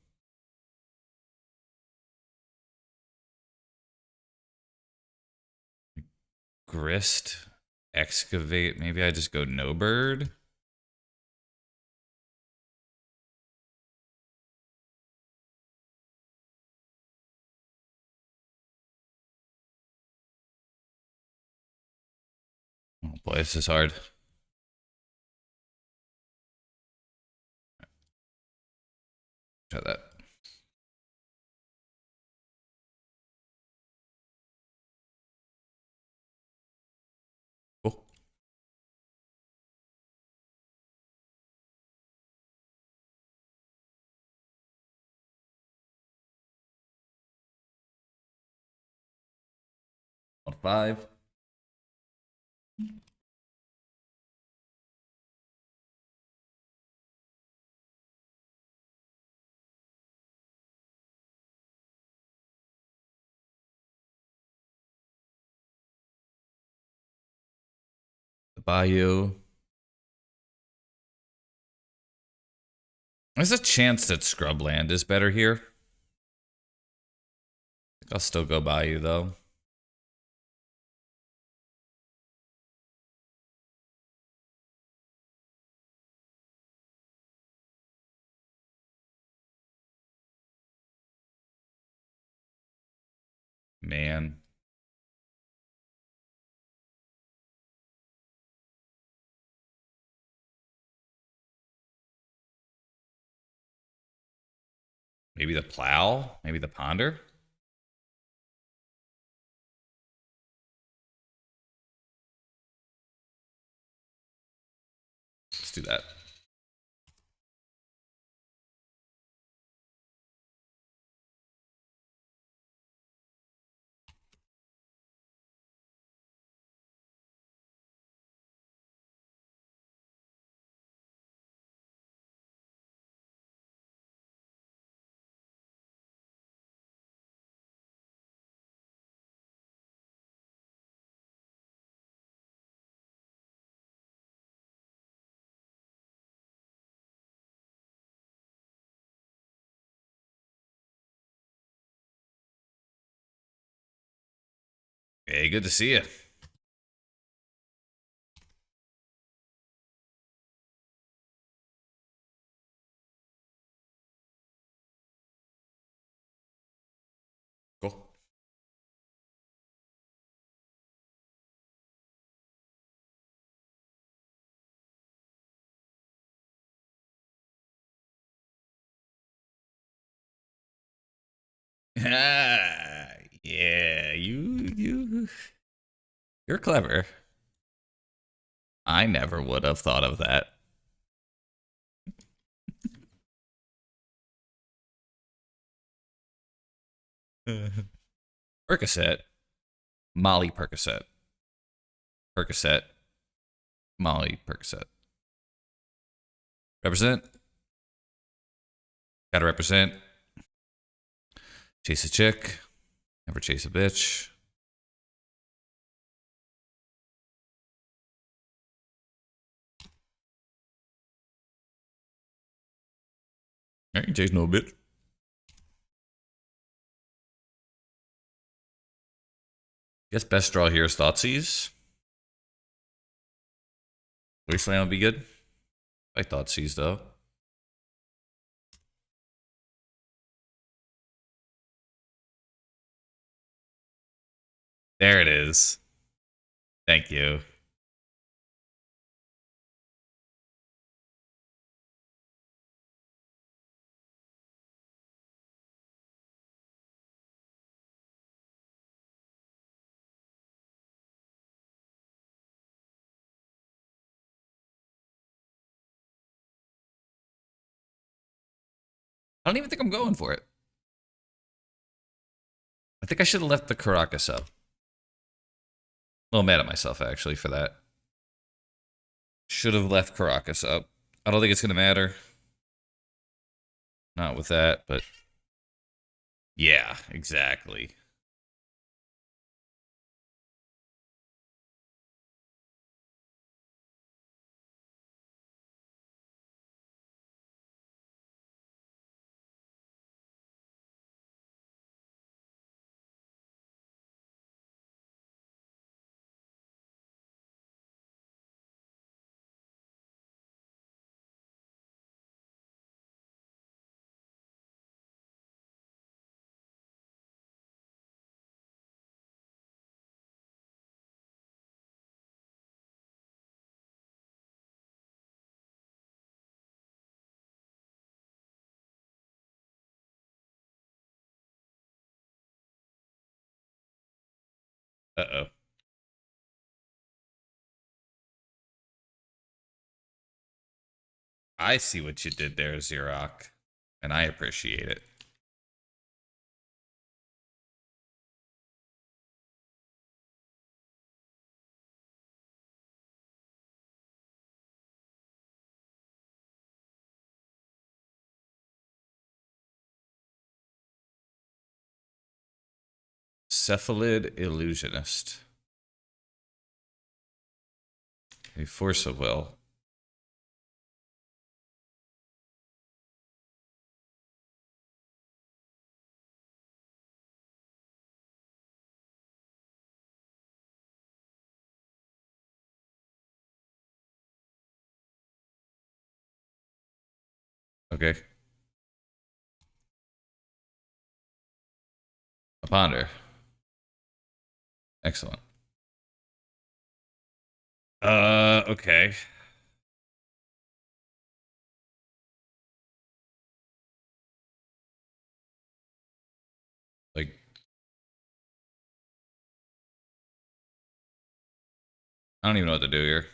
Grist, Excavate. Maybe I just go no bird. Oh boy, this is hard. Try that. Cool. On 5. The Bayou. There's a chance that Scrubland is better here. I'll still go Bayou though. Man. Maybe the Plow? Maybe the Ponder? Let's do that. Hey, good to see you. Cool. Yeah, you're clever. I never would have thought of that. Percocet, Molly Percocet, Percocet, Molly Percocet. Represent. Gotta represent. Chase a chick. Never chase a bitch. I ain't chase no bitch. Guess best draw here is Thoughtseize. Wasteland would be good. I Thoughtseize though. There it is. Thank you. I don't even think I'm going for it. I think I should have left the Caracas up. A little mad at myself, actually, for that. Should have left Caracas up. I don't think it's going to matter. Not with that, but... Yeah, exactly. Uh-oh. I see what you did there, Xerox, and I appreciate it. Cephalid Illusionist. A Force of Will. Okay. A Ponder. Excellent. Okay. Like, I don't even know what to do here.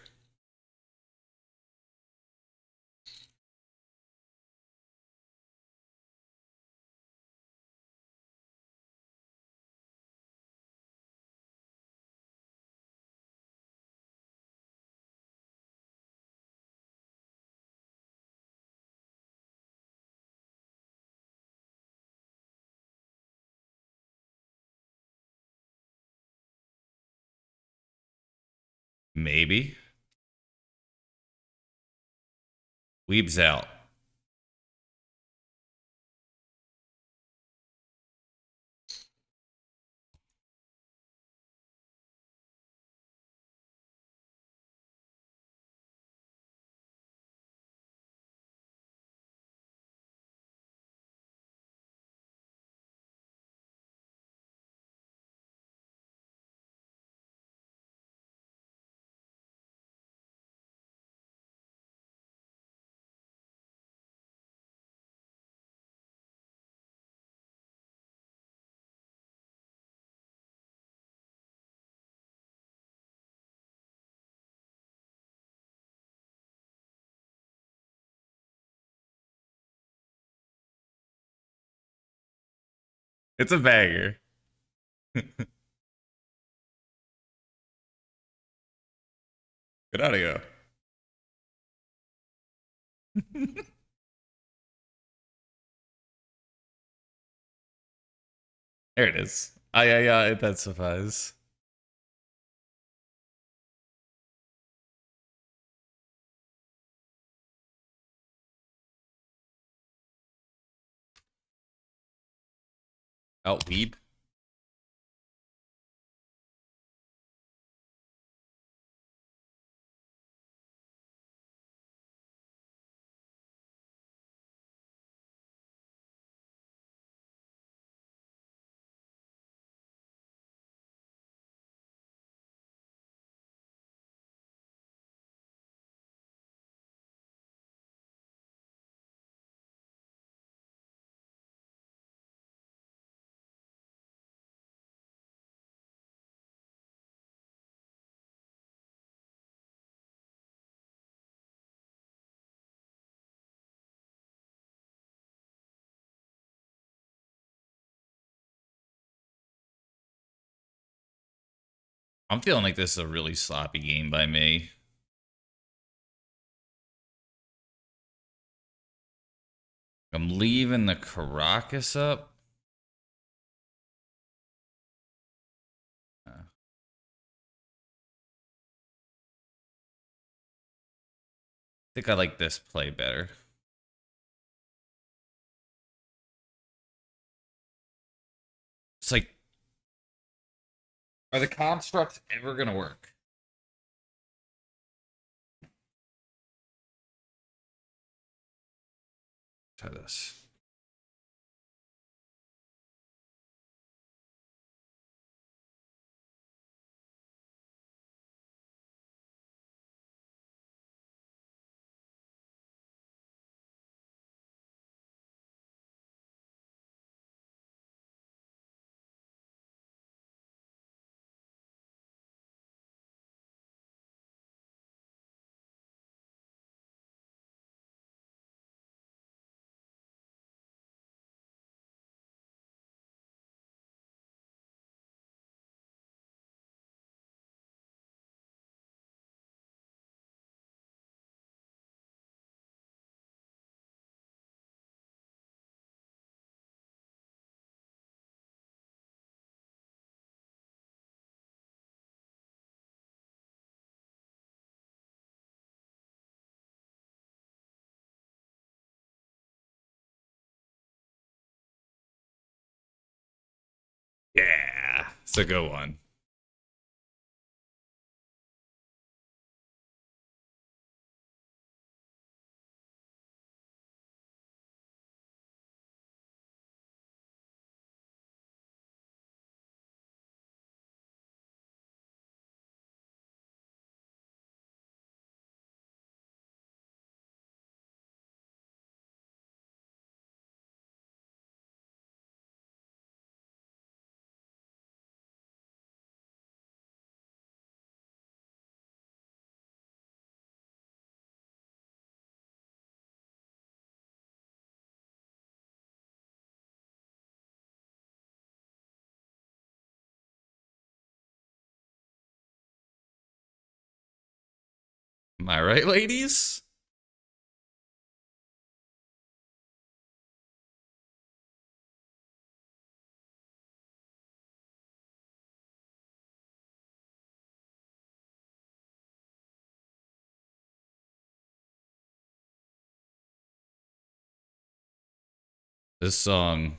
Maybe. Weeb's out. It's a banger. Good audio. There it is. Yeah, it intensifies. Out weeb. I'm feeling like this is a really sloppy game by me. I'm leaving the Caracas up. I think I like this play better. It's like, are the constructs ever gonna work? Try this. It's a good one. Am I right, ladies? This song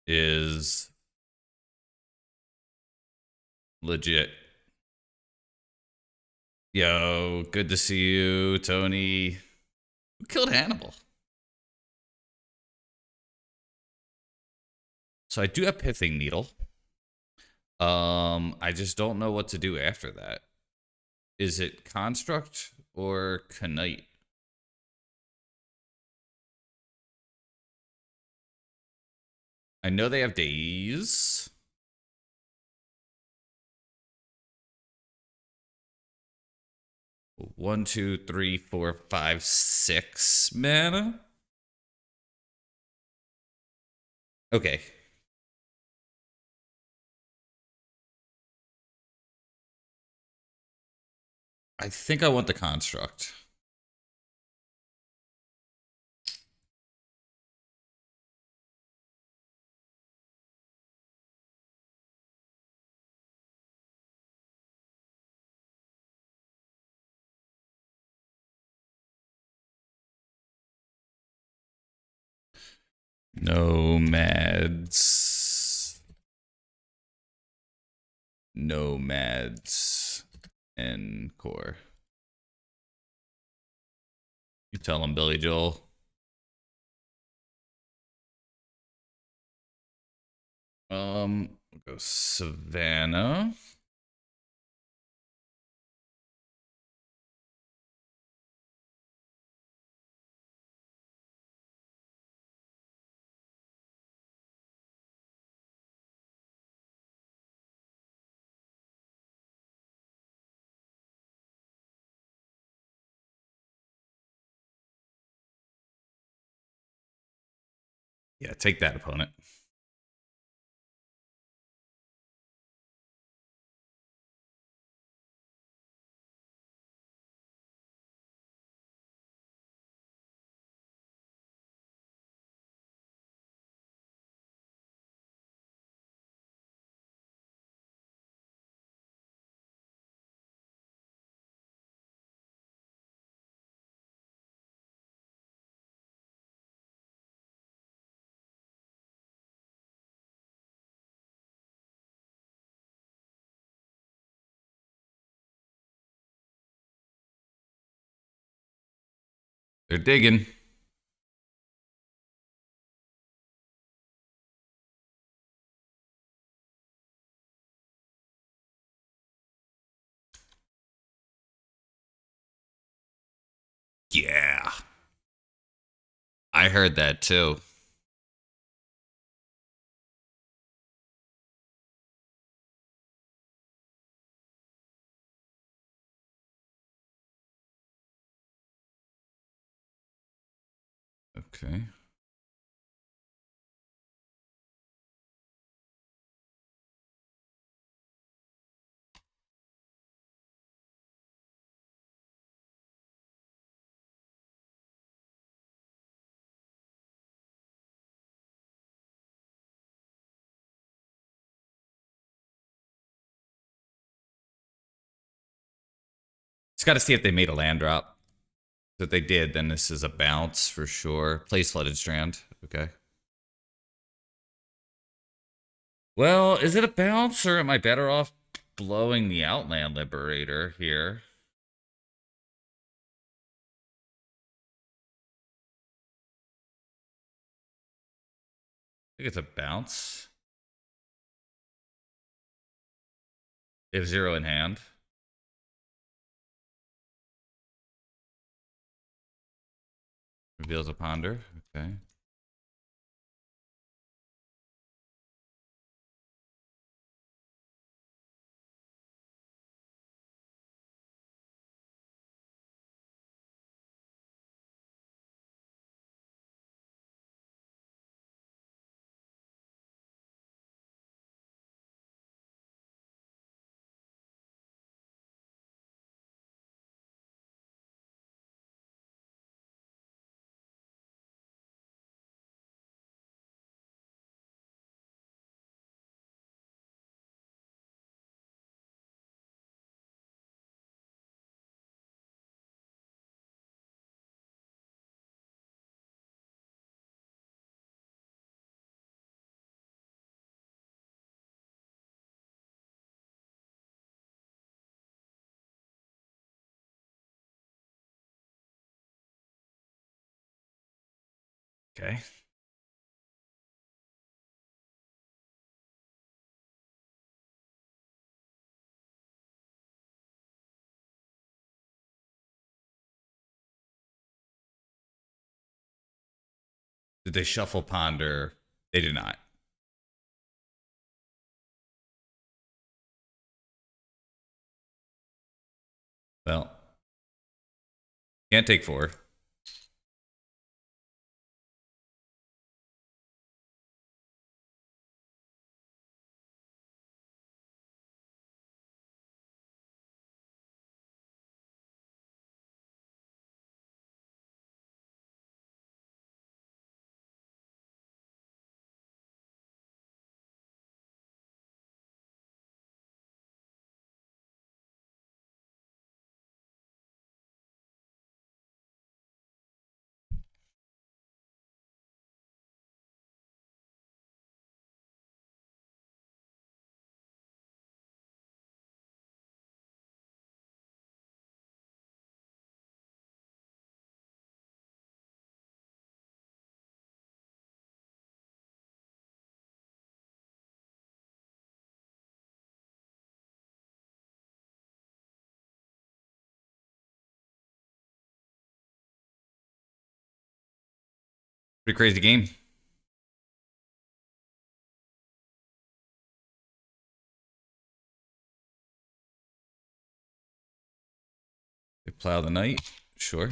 is legit. Yo, good to see you, Tony. Who killed Hannibal? So I do have Pithing Needle. I just don't know what to do after that. Is it Construct or Knight? I know they have days. One, two, three, four, five, 6 mana. Okay. I think I want the Construct. Nomads. Nomads. And core. You tell him, Billy Joel. We'll go Savannah. Yeah, take that, opponent. They're digging. Yeah. I heard that too. Okay. Just got to see if they made a land drop. If they did, then this is a bounce for sure. Play Flooded Strand. Okay. Well, is it a bounce or am I better off blowing the Outland Liberator here? I think it's a bounce. They have 0 in hand. Reveals a ponder. Okay. Okay. Did they shuffle ponder? They did not. Well, can't take 4. Pretty crazy game. They plow the knight. Sure.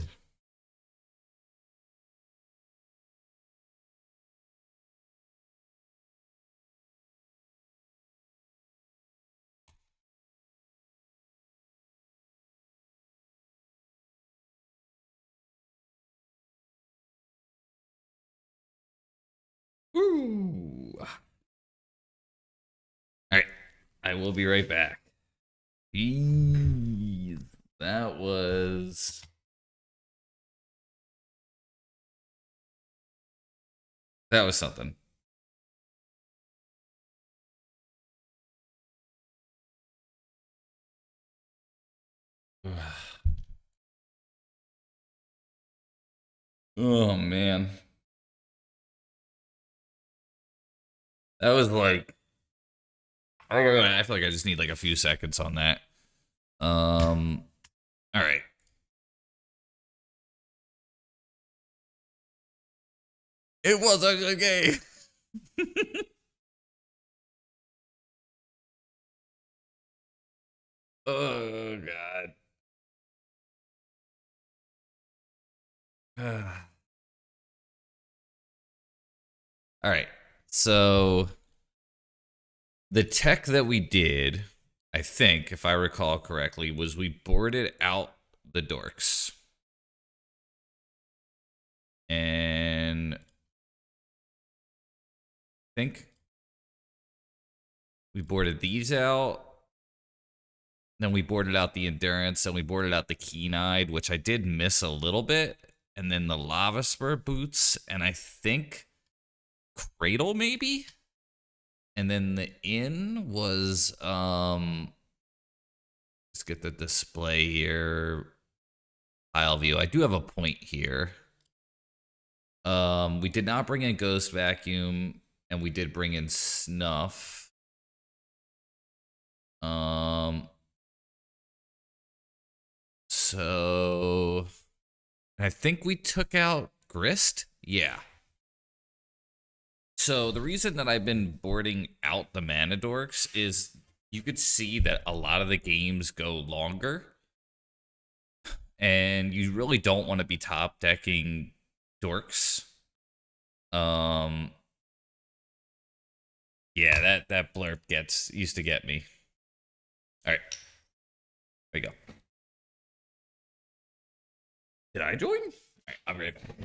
Woo. All right. I will be right back. Jeez. That was something. Oh man. That was like I feel like I just need like a few seconds on that. All right. It was a good game. Oh god. All right. So the tech that we did, I think, if I recall correctly, was we boarded out the dorks. And I think we boarded these out. Then we boarded out the endurance, and we boarded out the keen-eyed, which I did miss a little bit. And then the lava spur boots, and I think cradle maybe. And then the inn was let's get the display here. Aisle view. I do have a point here. We did not bring in ghost vacuum, and we did bring in snuff. So I think we took out grist. Yeah. So the reason that I've been boarding out the mana dorks is you could see that a lot of the games go longer, and you really don't want to be top decking dorks. Yeah, that blurb used to get me. All right, there we go. Did I join? All right, I'll be right back.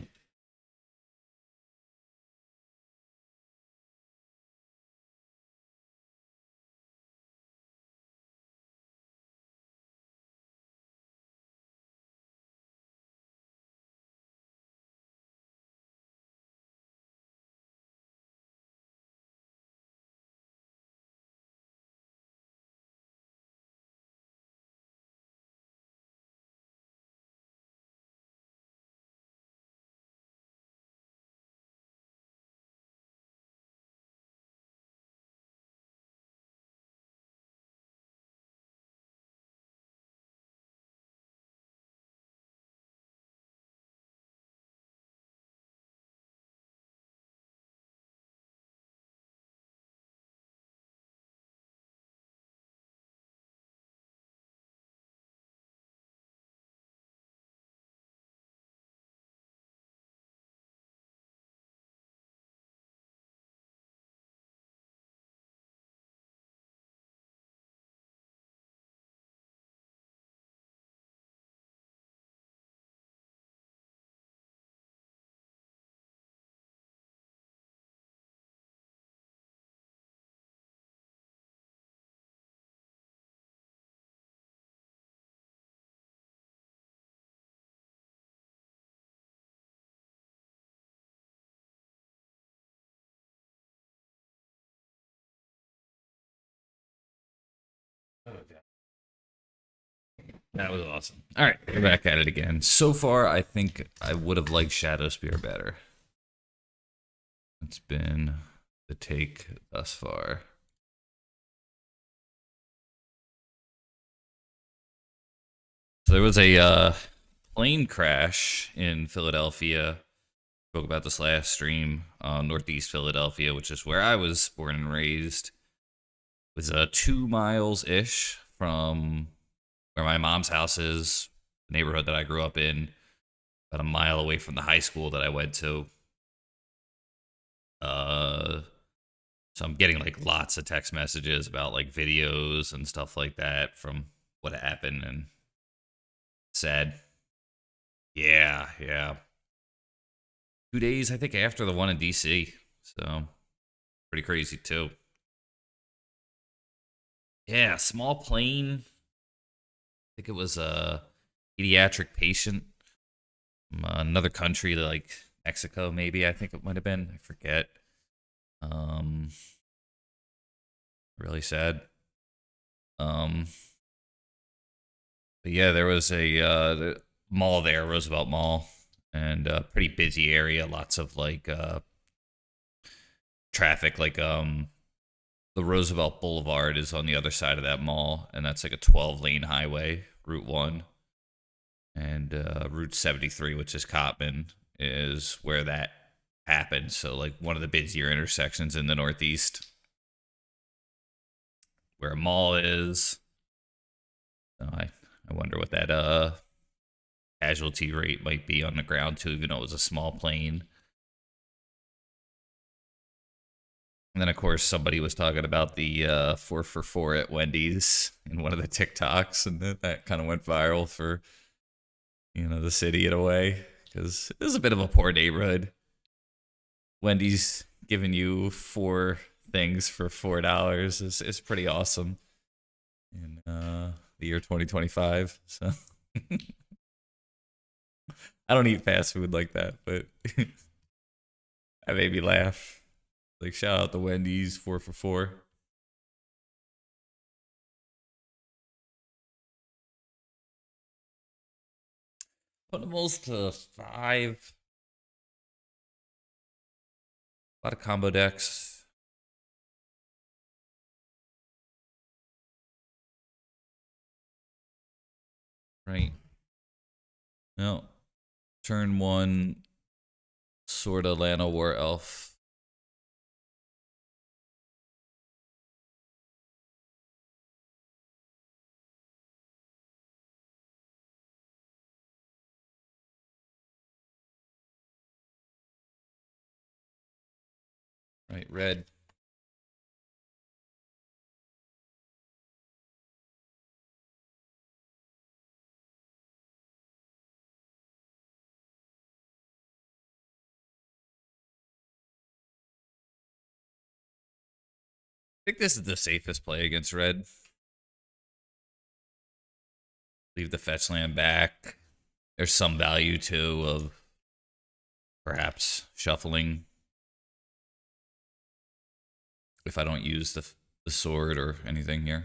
Okay. That was awesome. All right, we're back at it again. So far, I think I would have liked Shadow Spear better. It's been the take thus far. So there was a plane crash in Philadelphia. Spoke about this last stream. Northeast Philadelphia, which is where I was born and raised. It was 2 miles ish from where my mom's house is, the neighborhood that I grew up in, about a mile away from the high school that I went to. So I'm getting like lots of text messages about like videos and stuff like that from what happened, and sad. Yeah, yeah. 2 days, I think, after the one in DC. So pretty crazy too. Yeah, small plane. I think it was a pediatric patient from another country, like Mexico, maybe. I think it might have been. I forget. Really sad. But yeah, there was a the mall there, Roosevelt Mall, and a pretty busy area. Lots of like traffic. Like the Roosevelt Boulevard is on the other side of that mall, and that's like a 12-lane highway, Route 1. And Route 73, which is Cottman, is where that happened. So, like, one of the busier intersections in the Northeast, where a mall is. So I wonder what that casualty rate might be on the ground, too, even though it was a small plane. And then, of course, somebody was talking about the 4 for 4 at Wendy's in one of the TikToks, and that kind of went viral for, the city in a way, because it was a bit of a poor neighborhood. Wendy's giving you 4 things for $4 is pretty awesome in the year 2025. So I don't eat fast food like that, but that made me laugh. Like, shout out the Wendy's 4 for 4. Punimals to 5. A lot of combo decks. Right. No. Turn 1. Sorta Lana War Elf. Right, red. I think this is the safest play against red. Leave the fetch land back. There's some value too of perhaps shuffling if I don't use the sword or anything here.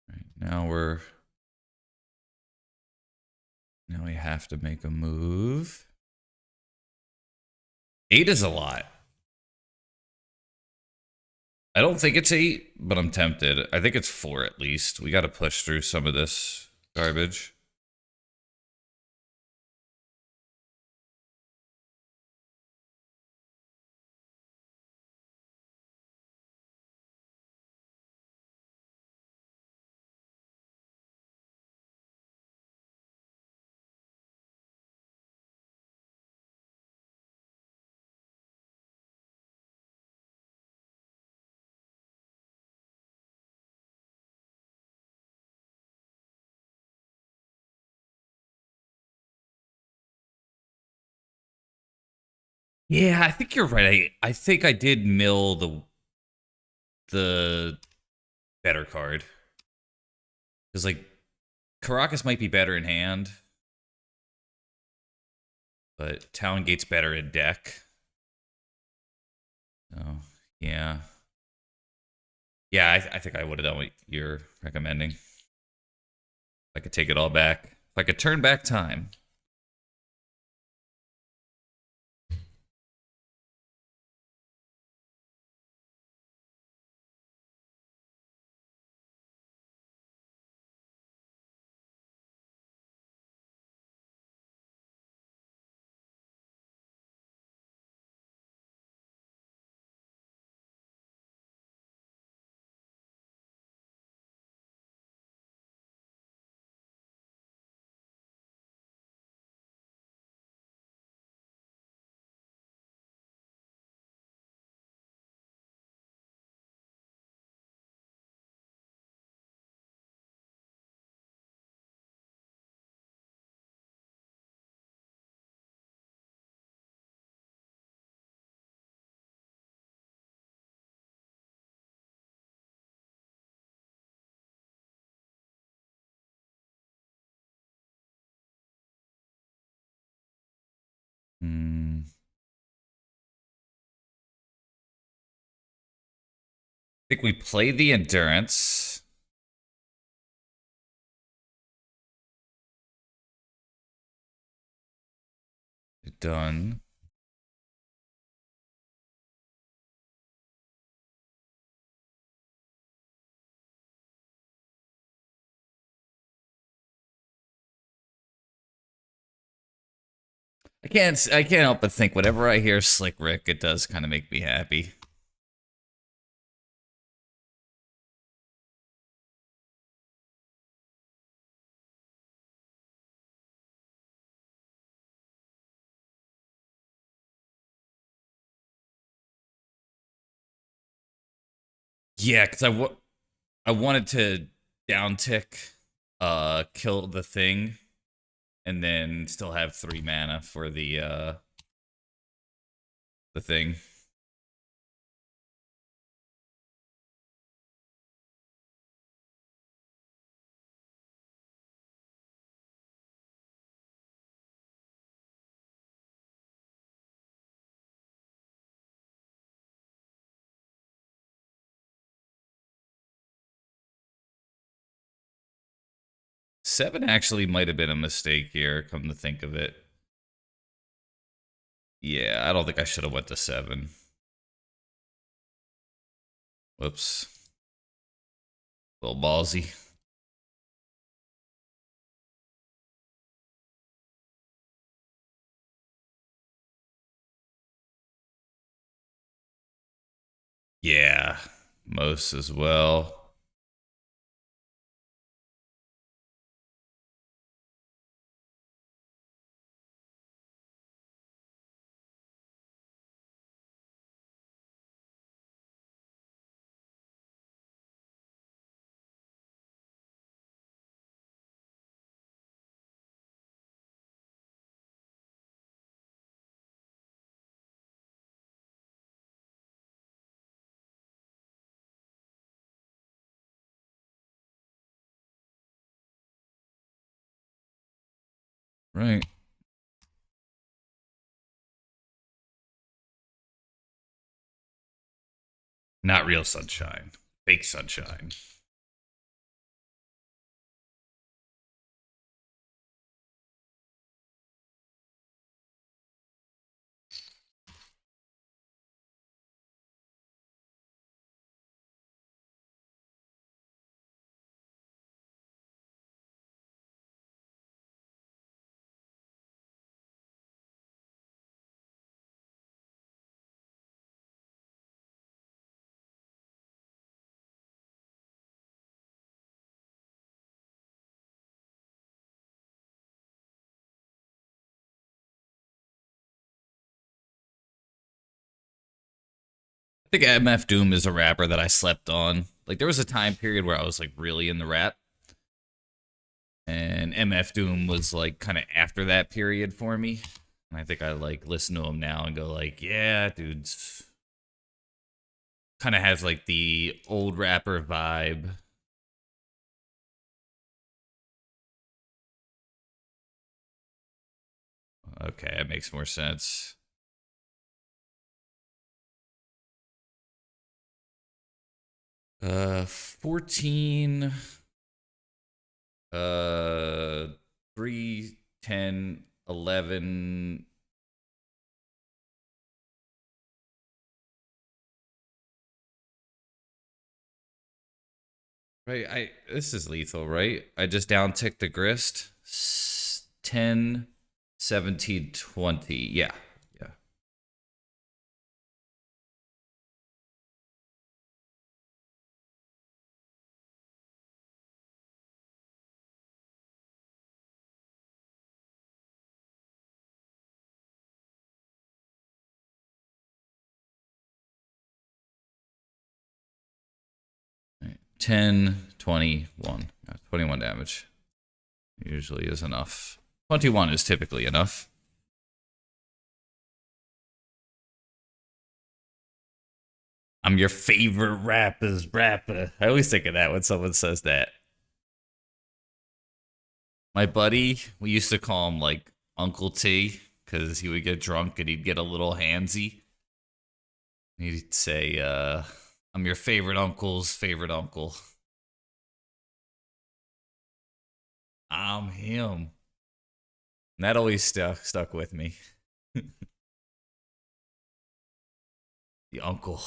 Right, now we have to make a move. 8 is a lot. I don't think it's 8, but I'm tempted. I think it's 4 at least. We got to push through some of this garbage. Yeah, I think you're right. I think I did mill the better card. Because, like, Caracas might be better in hand. But Talon Gate's better in deck. Oh, yeah. Yeah, I think I would have done what you're recommending. If I could take it all back. If I could turn back time. I think we play the Endurance. Done. I can't help but think whenever I hear Slick Rick, it does kind of make me happy. Yeah, because I wanted to down tick, kill the thing, and then still have 3 mana for the the thing. Seven actually might have been a mistake here, come to think of it. Yeah, I don't think I should have went to seven. Whoops. A little ballsy. Yeah, most as well. Right. Not real sunshine. Fake sunshine. I think MF Doom is a rapper that I slept on. Like there was a time period where I was like really in the rap, and MF Doom was like kind of after that period for me. And I think I like listen to him now and go like, yeah, dude's kind of has like the old rapper vibe. Okay, that makes more sense. 14, 3, 10, 11. Right, this is lethal, right? I just down ticked the grist. 10, 17, 20. Yeah. Yeah. Right. 10, 21. 21 damage. Usually is enough. 21 is typically enough. I'm your favorite rapper's rapper. I always think of that when someone says that. My buddy, we used to call him like Uncle T because he would get drunk and he'd get a little handsy. He'd say, I'm your favorite uncle's favorite uncle. I'm him. And that always stuck with me. The uncle.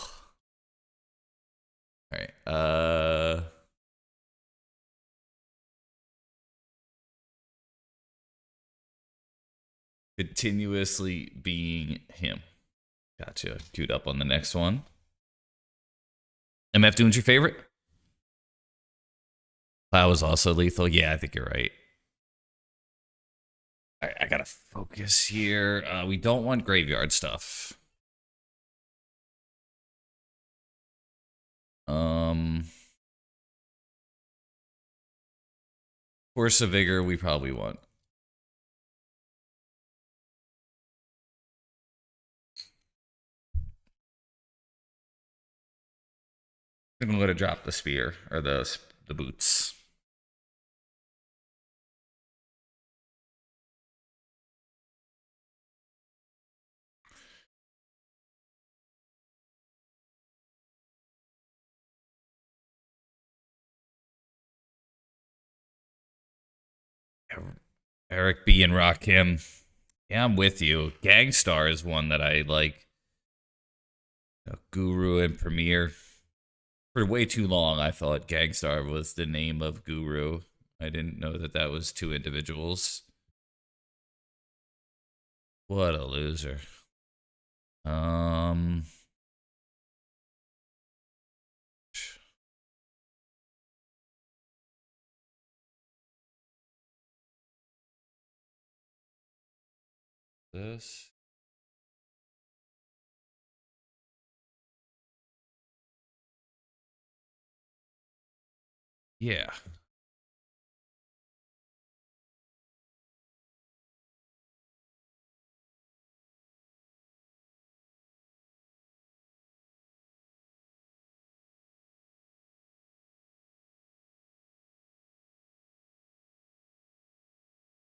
All right. Continuously being him. Gotcha. Queued up on the next one. MF Doom's your favorite? That was also lethal. Yeah, I think you're right. All right, I gotta focus here. We don't want graveyard stuff. Um, Force of Vigor, we probably want. I'm gonna let her drop the spear or the boots. Eric B and Rakim. Yeah, I'm with you. Gangstar is one that I like. Guru and Premier. For way too long, I thought Gangstar was the name of Guru. I didn't know that that was two individuals. What a loser. Um, this. Yeah.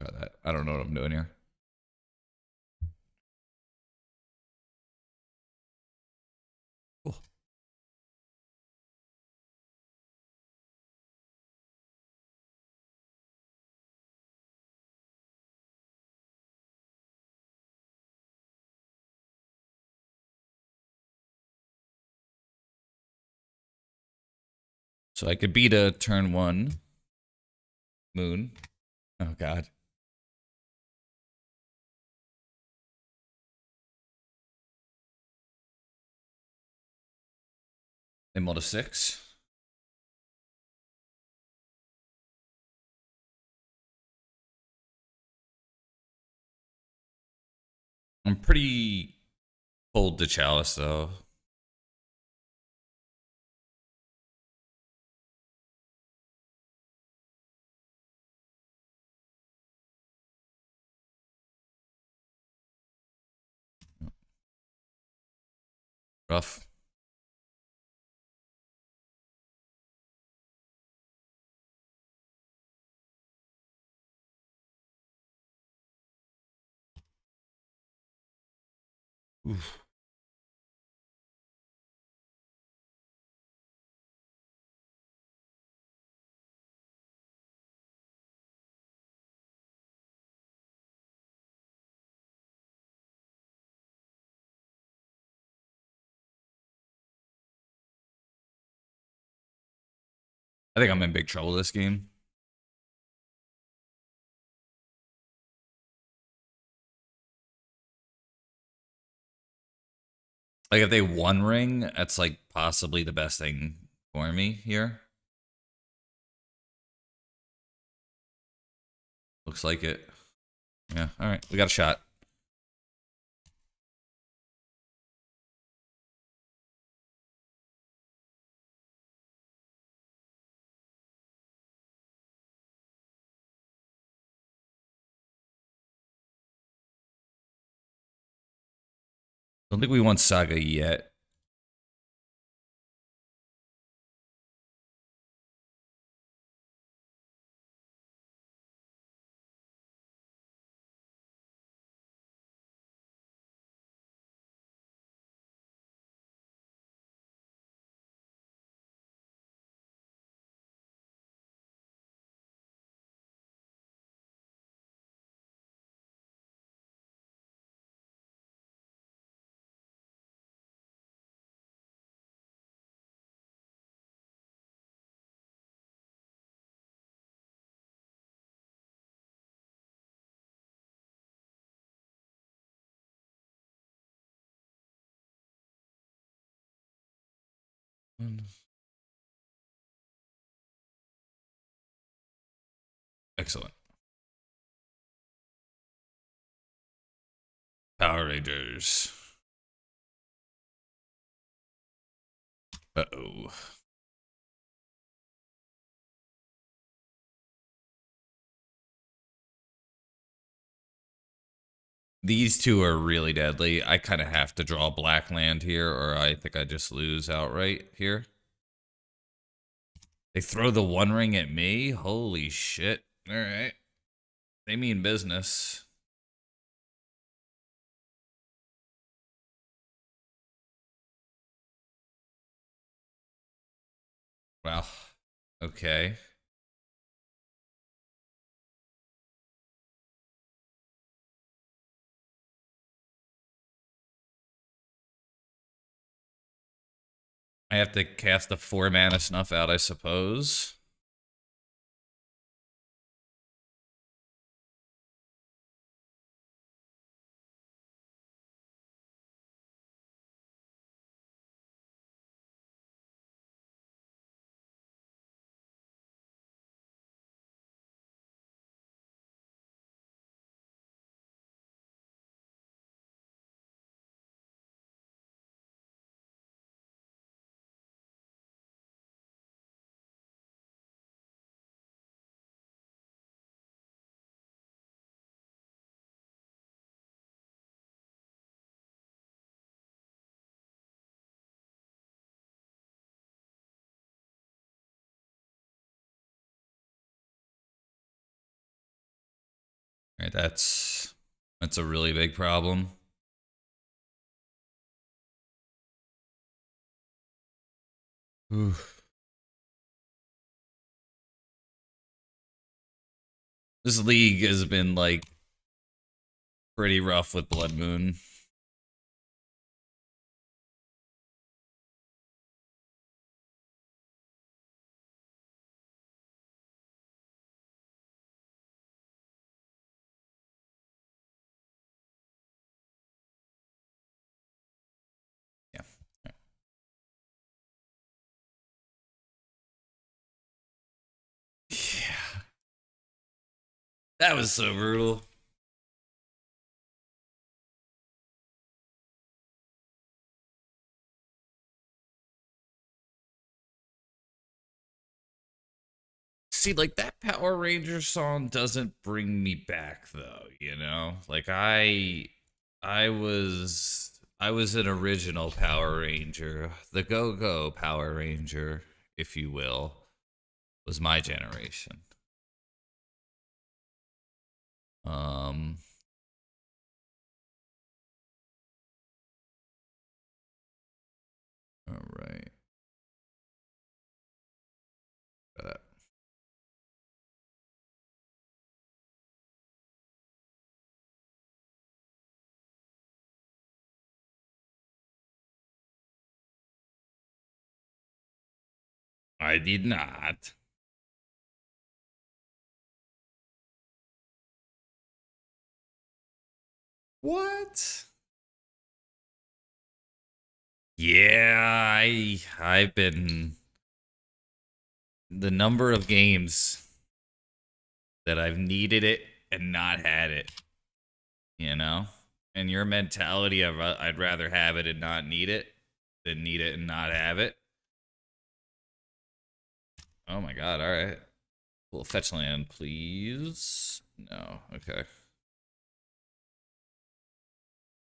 Got that. I don't know what I'm doing here. Cool. So I could beat a turn one moon. Oh god. Emerald to 6. I'm pretty cold to Chalice though. Rough. Oof. I think I'm in big trouble this game. Like if they one ring, that's like possibly the best thing for me here. Looks like it. Yeah, all right. We got a shot. Don't think we won Saga yet. Excellent. Power Rangers. Uh-oh. These two are really deadly. I kind of have to draw black land here, or I think I just lose outright here. They throw the One Ring at me? Holy shit. Alright. They mean business. Wow. Okay. I have to cast a 4-mana Snuff out, I suppose. Alright, that's a really big problem. Oof. This league has been like pretty rough with Blood Moon. Yeah. Yeah. That was so brutal. See, like that Power Ranger song doesn't bring me back though, you know? Like I was an original Power Ranger. The Go-Go Power Ranger, if you will, was my generation. Um all right. I did not. What? Yeah, I've been the number of games that I've needed it and not had it, you know? And your mentality of I'd rather have it and not need it than need it and not have it. Oh my god, all right. Well, fetch land, please. No, okay.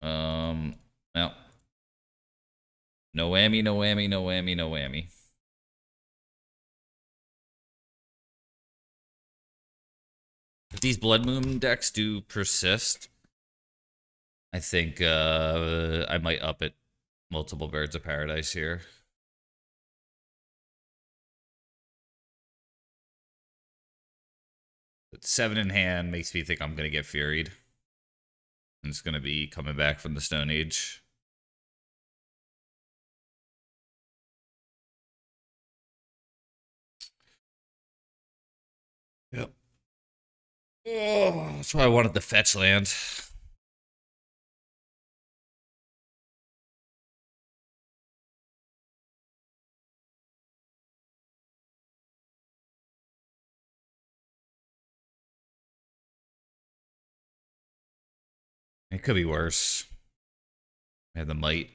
No. No whammy, no whammy, no whammy, no whammy. If these Blood Moon decks do persist, I think I might up it multiple Birds of Paradise here. But 7 in hand makes me think I'm going to get Furied. And it's going to be coming back from the Stone Age. Yep. Oh, that's why I wanted the fetch land. It could be worse. I had the might.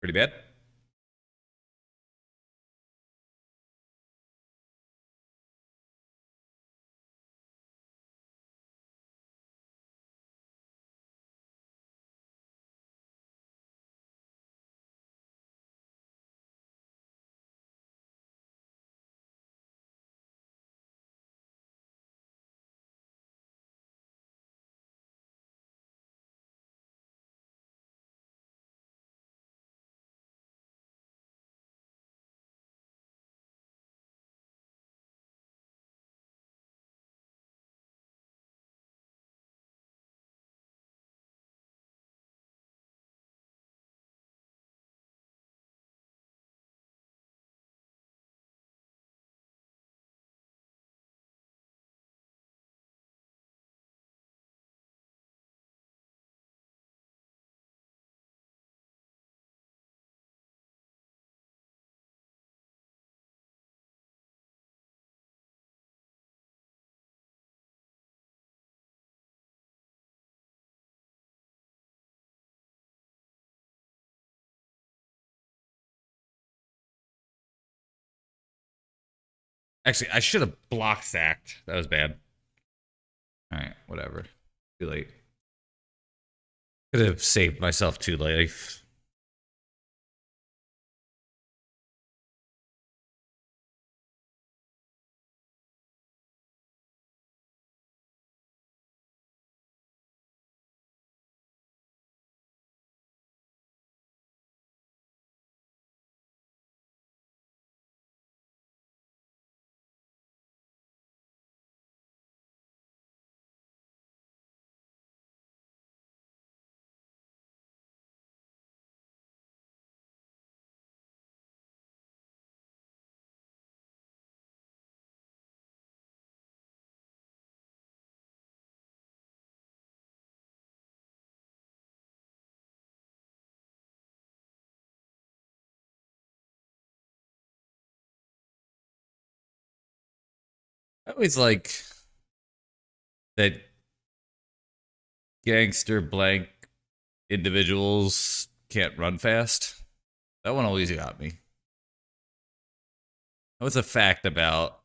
Pretty bad. Actually, I should have block sacked. That was bad. All right, whatever. Too late. Could have saved myself too late. I always like that gangster blank individuals can't run fast. That one always got me. That was a fact about,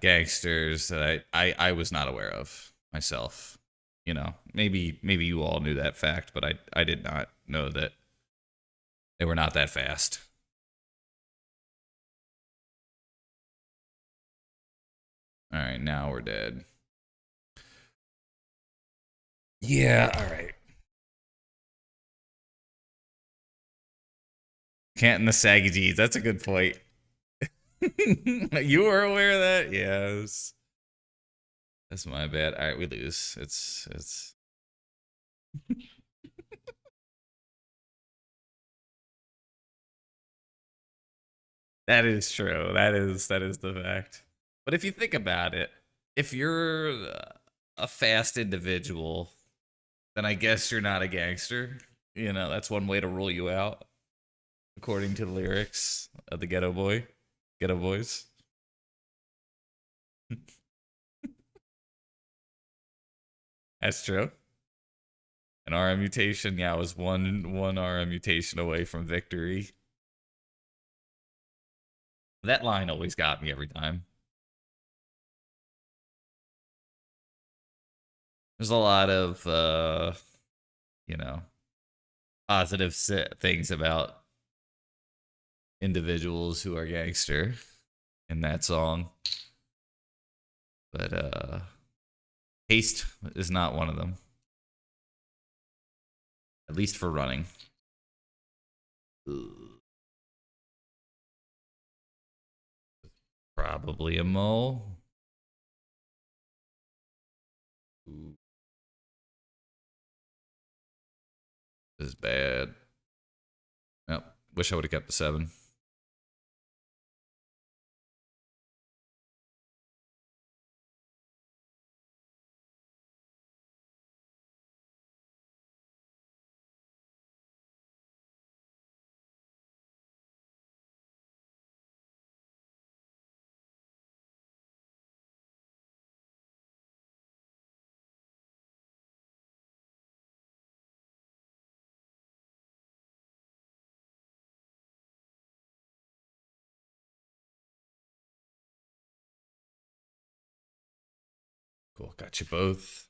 gangsters that I was not aware of myself. Maybe you all knew that fact, but I did not know that they were not that fast. All right, now we're dead. Yeah, all right. Can't in the saggy G's. That's a good point. You were aware of that? Yes. That's my bad. All right, we lose. It's that is true. That is the fact. But if you think about it, if you're a fast individual, then I guess you're not a gangster. That's one way to rule you out, according to the lyrics of the Ghetto Boys. That's true. An RM mutation, yeah, I was one RM mutation away from victory. That line always got me every time. There's a lot of you know, positive things about individuals who are gangster in that song. But haste is not one of them. At least for running. Probably a mole. Ooh, this is bad. Yep. Wish I would have kept the 7. Cool. Got you both.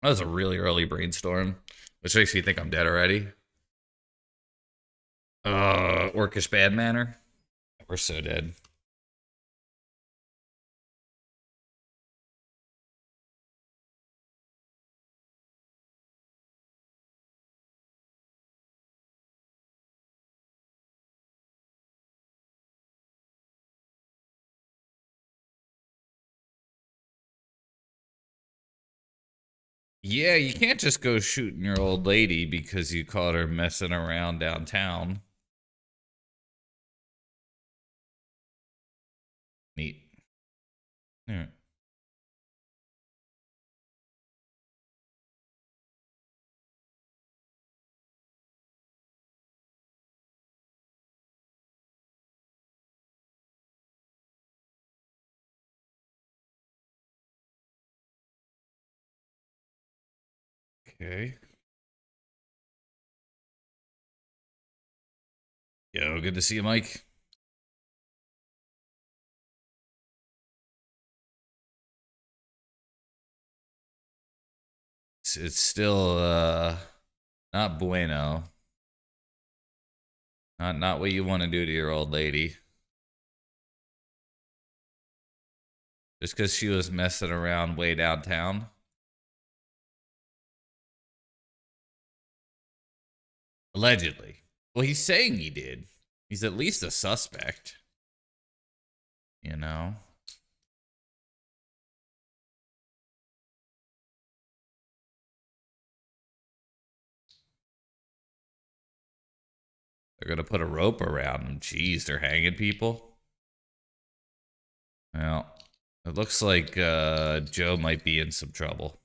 That was a really early brainstorm, which makes me think I'm dead already. Orcish bad manner. We're so dead. Yeah, you can't just go shooting your old lady because you caught her messing around downtown. Neat. Yeah. Okay. Yo, good to see you, Mike. It's still not bueno. Not what you want to do to your old lady. Just because she was messing around way downtown. Allegedly. Well, he's saying he did. He's at least a suspect. You know? They're gonna put a rope around him. Jeez, they're hanging people. Well, it looks like Joe might be in some trouble.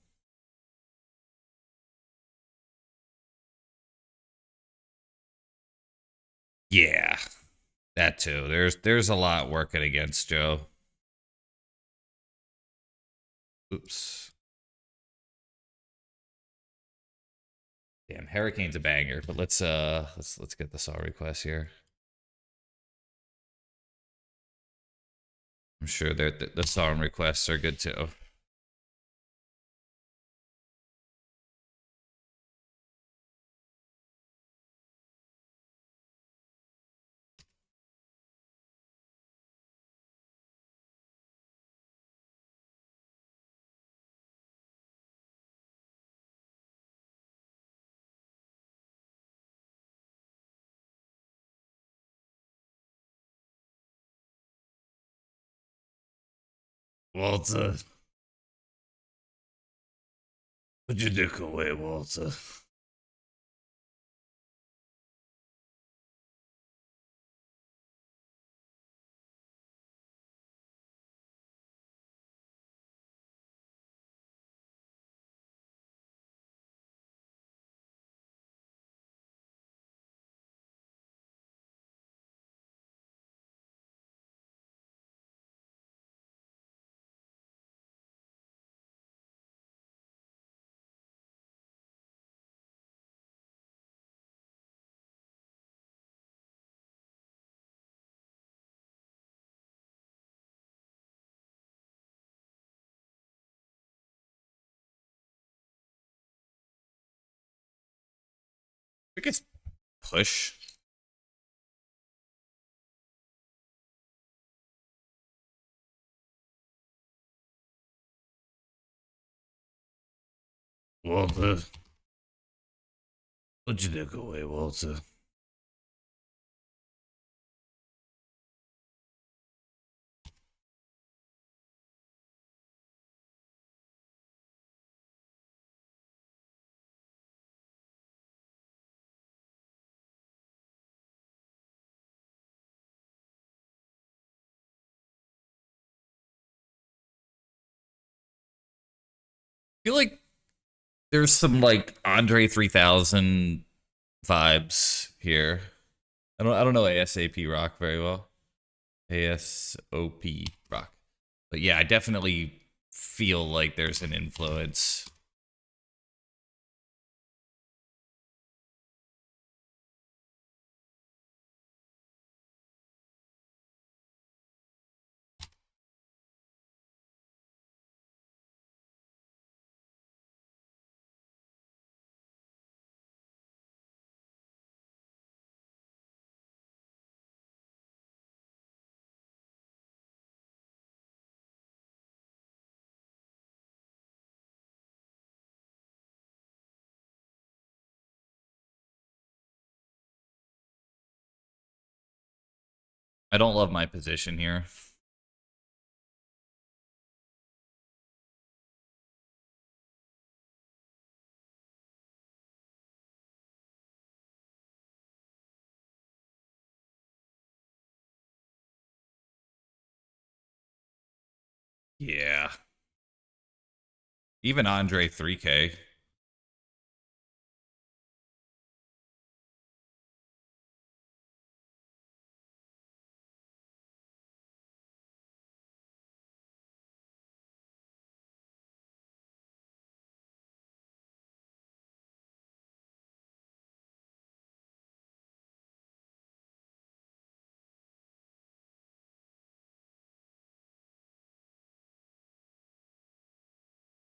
Yeah, that too. There's a lot working against Joe. Oops. Damn, Hurricane's a banger, but let's get the song request here. I'm sure the song requests are good too. Walter, put your dick away, Walter. I guess push. Walter, put your dick away, Walter. I feel like there's some like Andre 3000 vibes here. I don't know ASAP Rock very well. ASOP rock. But yeah, I definitely feel like there's an influence. I don't love my position here. Yeah. Even Andre 3K.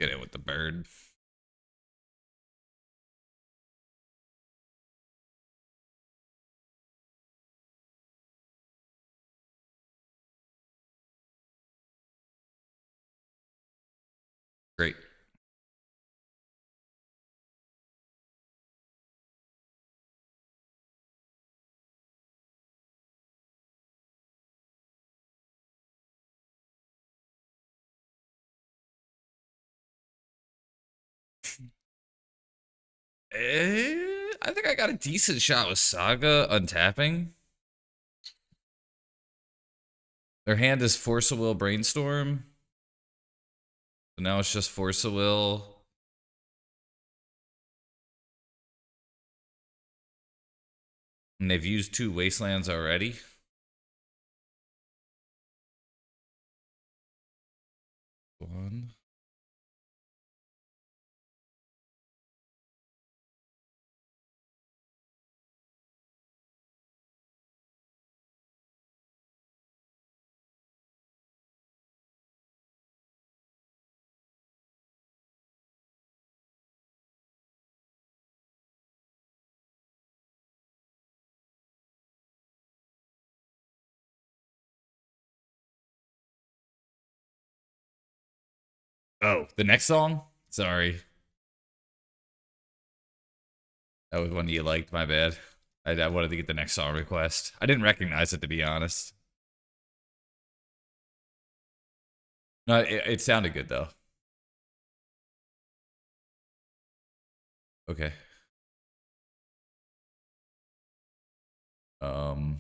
Get it with the bird. Great. I think I got a decent shot with Saga untapping. Their hand is Force of Will Brainstorm. So now it's just Force of Will. And they've used 2 Wastelands already. One. Oh, the next song? Sorry. That was one you liked, my bad. I wanted to get the next song request. I didn't recognize it, to be honest. No, it sounded good, though. Okay. Um...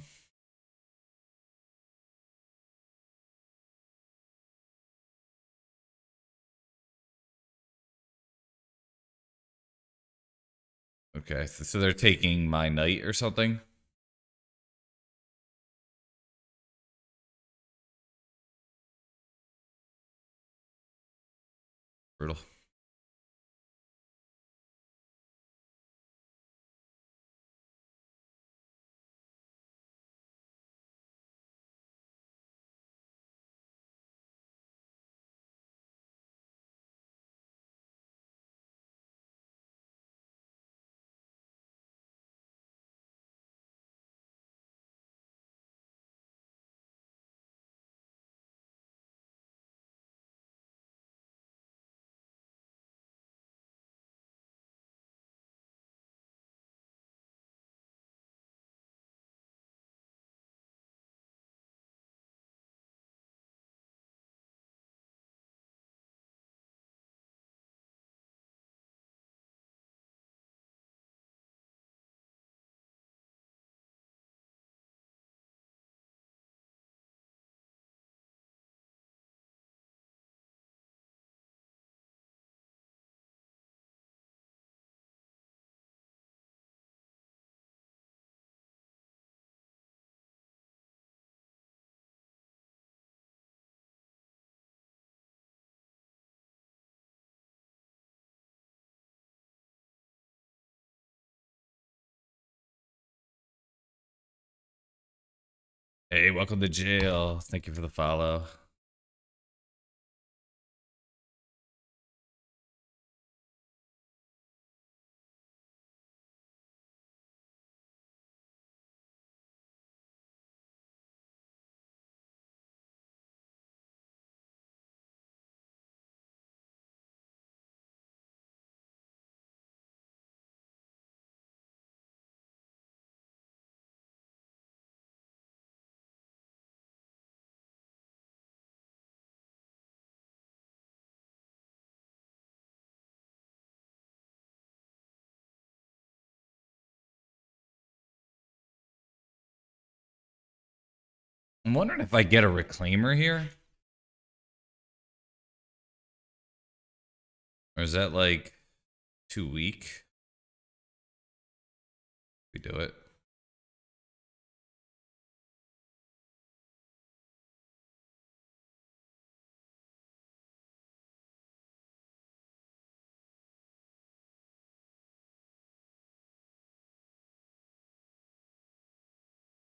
Okay, so they're taking my knight or something? Brutal. Hey, welcome to jail. Thank you for the follow. I'm wondering if I get a reclaimer here. Or is that like too weak? We do it.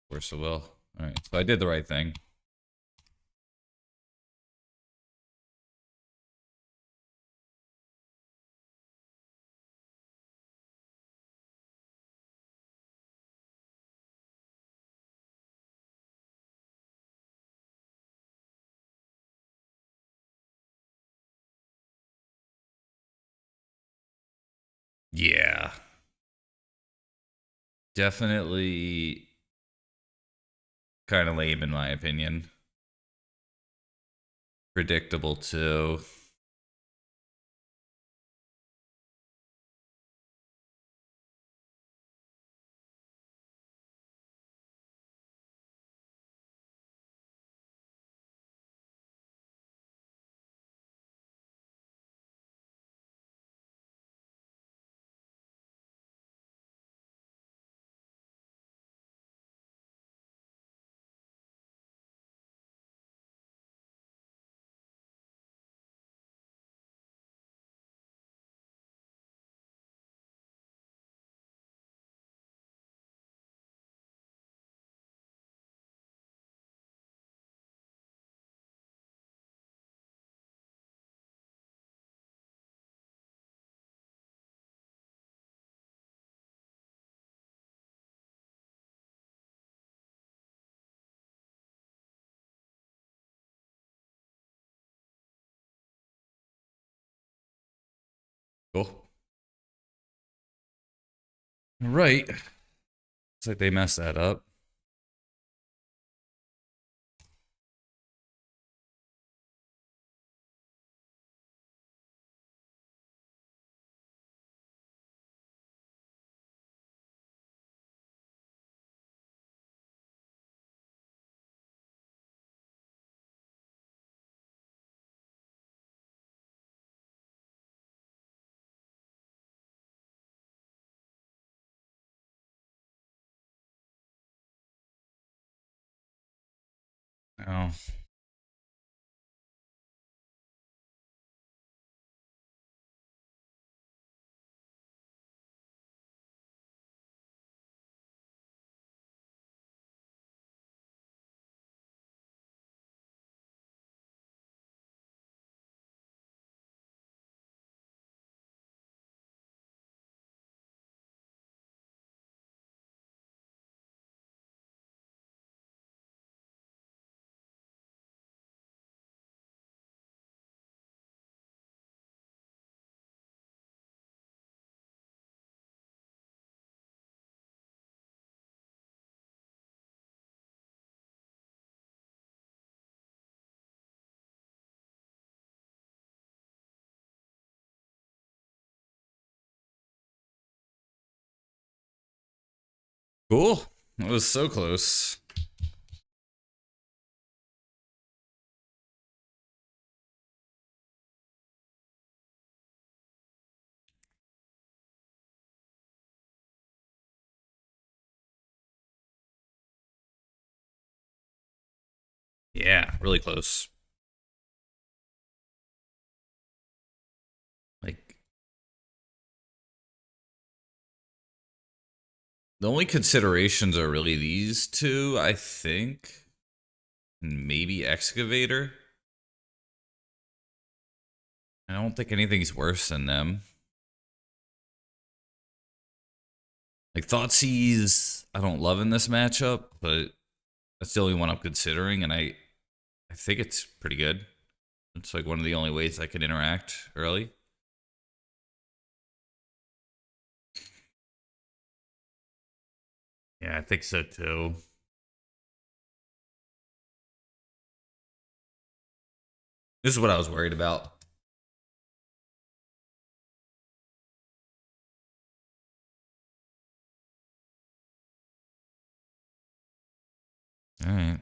Force of will. Alright, so I did the right thing. Yeah. Definitely kind of lame in my opinion. Predictable too. Cool. Right. It's like they messed that up. Oh. Cool. That was so close. Yeah, really close. Like, the only considerations are really these two, I think. maybe Excavator. I don't think anything's worse than them. Like Thoughtseize, I don't love in this matchup, but that's the only one I'm considering, and I think it's pretty good. It's like one of the only ways I can interact early. Yeah, I think so too. This is what I was worried about. All right.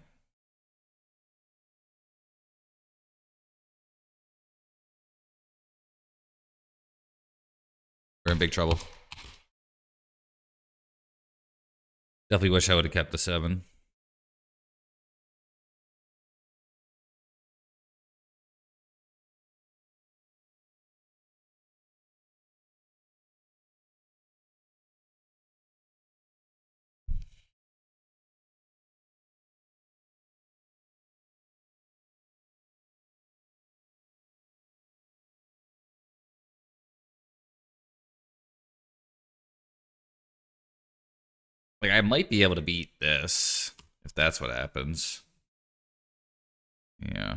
We're in big trouble. Definitely wish I would have kept the 7. Like, I might be able to beat this if that's what happens. Yeah.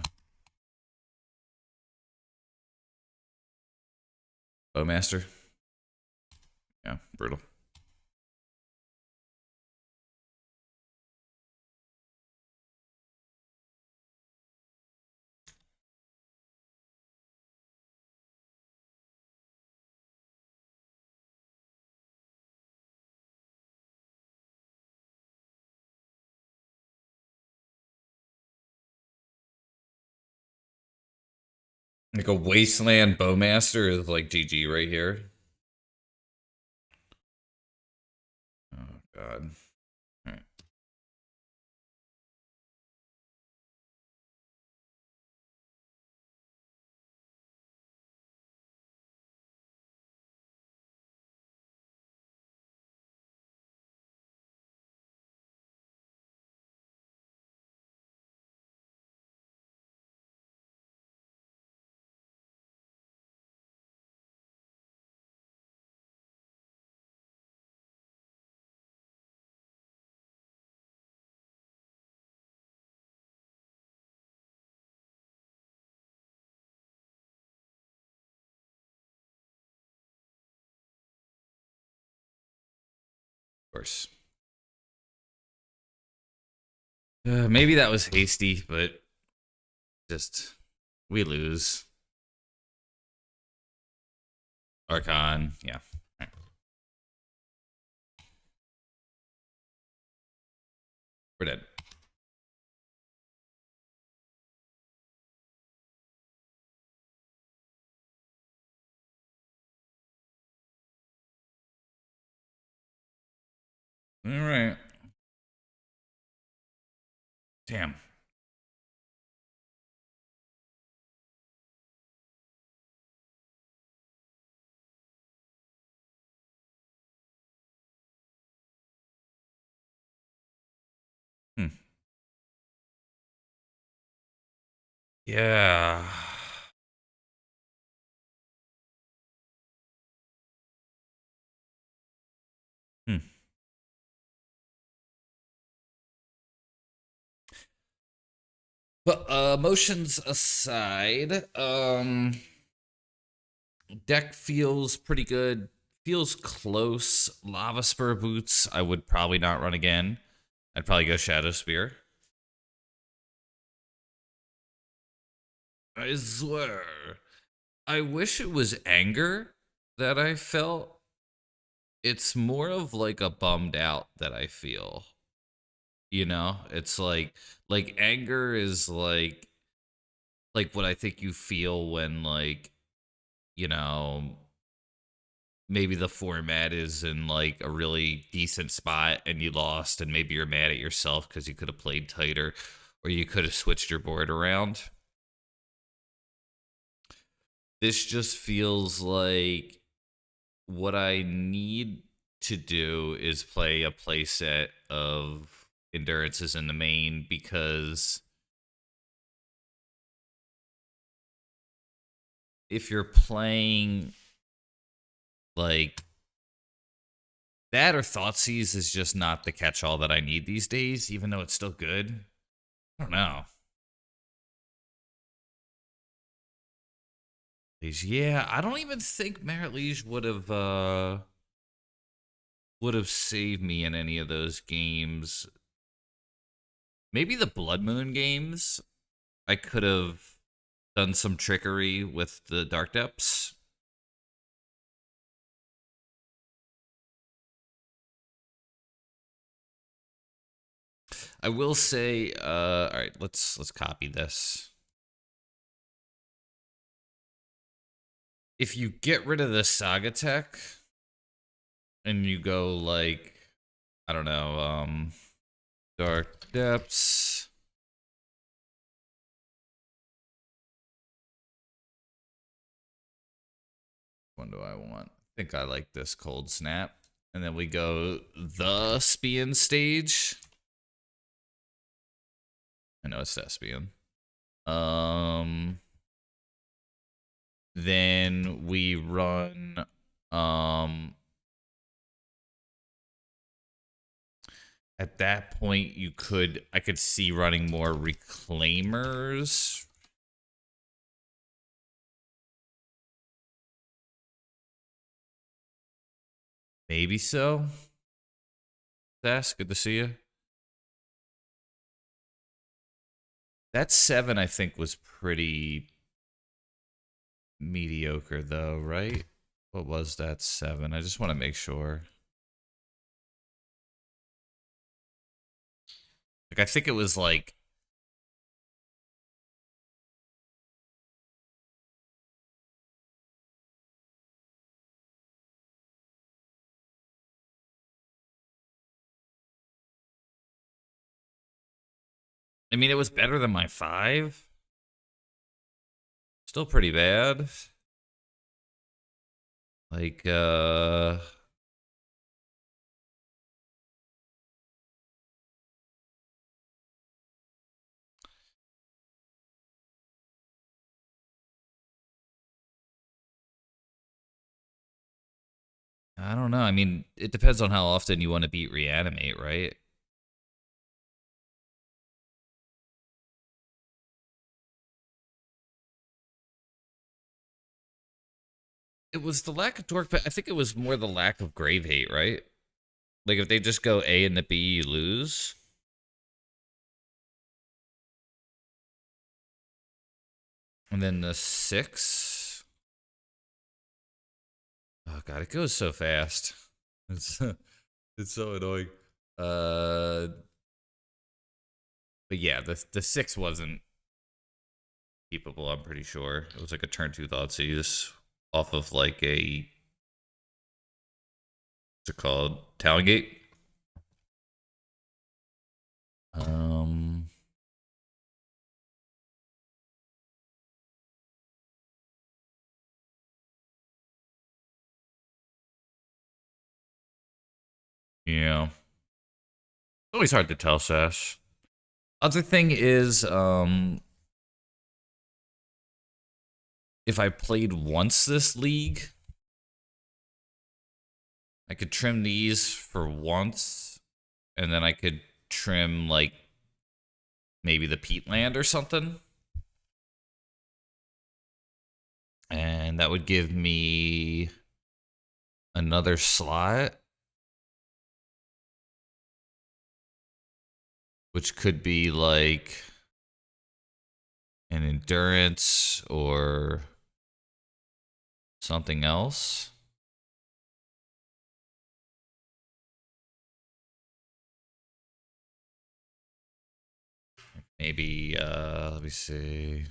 Bowmaster. Yeah, brutal. Like a Wasteland Bowmaster is like GG right here. Oh, God. All right. Of course. Maybe that was hasty, but just we lose. Archon, yeah. All right. We're dead. All right. Damn. Hmm. Yeah. Hmm. But emotions aside, deck feels pretty good. Feels close. Lava Spur Boots, I would probably not run again. I'd probably go Shadow Spear. I swear. I wish it was anger that I felt. It's more of like a bummed out that I feel. You know, it's like anger is like what I think you feel when like, you know, maybe the format is in like a really decent spot and you lost and maybe you're mad at yourself cuz you could have played tighter or you could have switched your board around. This just feels like what I need to do is play a playset of endurances in the main because if you're playing like that or Thoughtseize is just not the catch-all that I need these days, even though it's still good. I don't know. Yeah, I don't even think Merit Liege would have saved me in any of those games. Maybe the Blood Moon games. I could have done some trickery with the Dark Depths. I will say, all right, let's copy this. If you get rid of the Saga tech and you go like, I don't know, Dark Depths. What do I want? I think I like this Cold Snap. And then we go the Thespian stage. I know it's Thespian. Then we run at that point I could see running more Reclaimers. Maybe so. Sass, good to see you. That 7 I think was pretty mediocre though, right? What was that 7? I just want to make sure. Like, I think it was like... I mean, it was better than my 5. Still pretty bad. Like, I don't know. I mean, it depends on how often you want to beat Reanimate, right? It was the lack of torque, but I think it was more the lack of Grave Hate, right? Like, if they just go A and the B, you lose. And then the 6. Oh, God, it goes so fast. It's so annoying. But yeah, the 6 wasn't keepable, I'm pretty sure. It was like a turn 2 Thoughtseize off of like a... What's it called? Talongate? Yeah. It's always hard to tell, Sash. Other thing is, if I played once this league, I could trim these for once, and then I could trim, like, maybe the Peatland or something. And that would give me another slot, which could be, like, an endurance or something else. Maybe, let me see.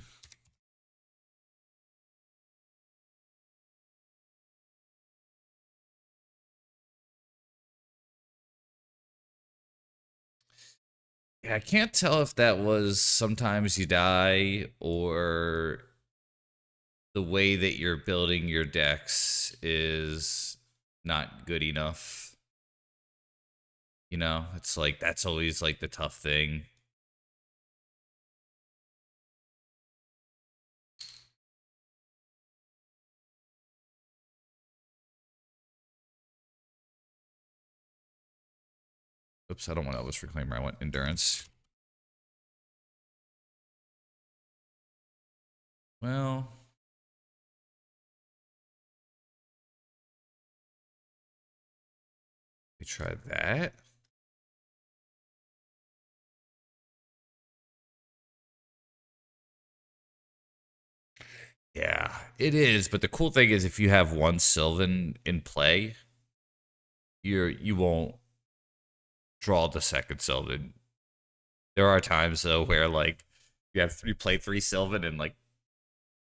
Yeah, I can't tell if that was sometimes you die or the way that you're building your decks is not good enough. You know, it's like that's always like the tough thing. Oops, I don't want Elvis Reclaimer. I want Endurance. Well, we try that. Yeah, it is. But the cool thing is, if you have one Sylvan in play, you won't draw the second Sylvan. There are times though where like you play 3 Sylvan and like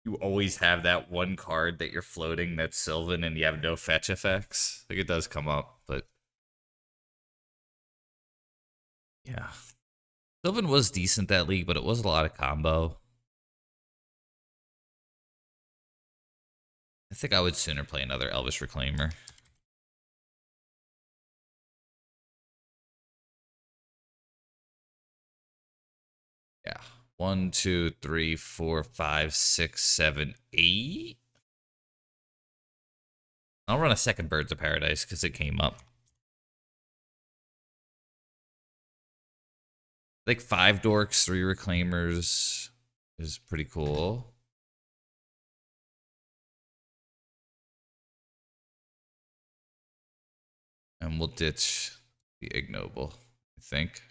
you always have that one card that you're floating that's Sylvan and you have no fetch effects. Like it does come up, but yeah. Sylvan was decent that league, but it was a lot of combo. I think I would sooner play another Elvis Reclaimer. Yeah. 1, 2, 3, 4, 5, 6, 7, 8. I'll run a second Birds of Paradise because it came up. Like 5 Dorks, 3 Reclaimers is pretty cool. And we'll ditch the Ignoble, I think.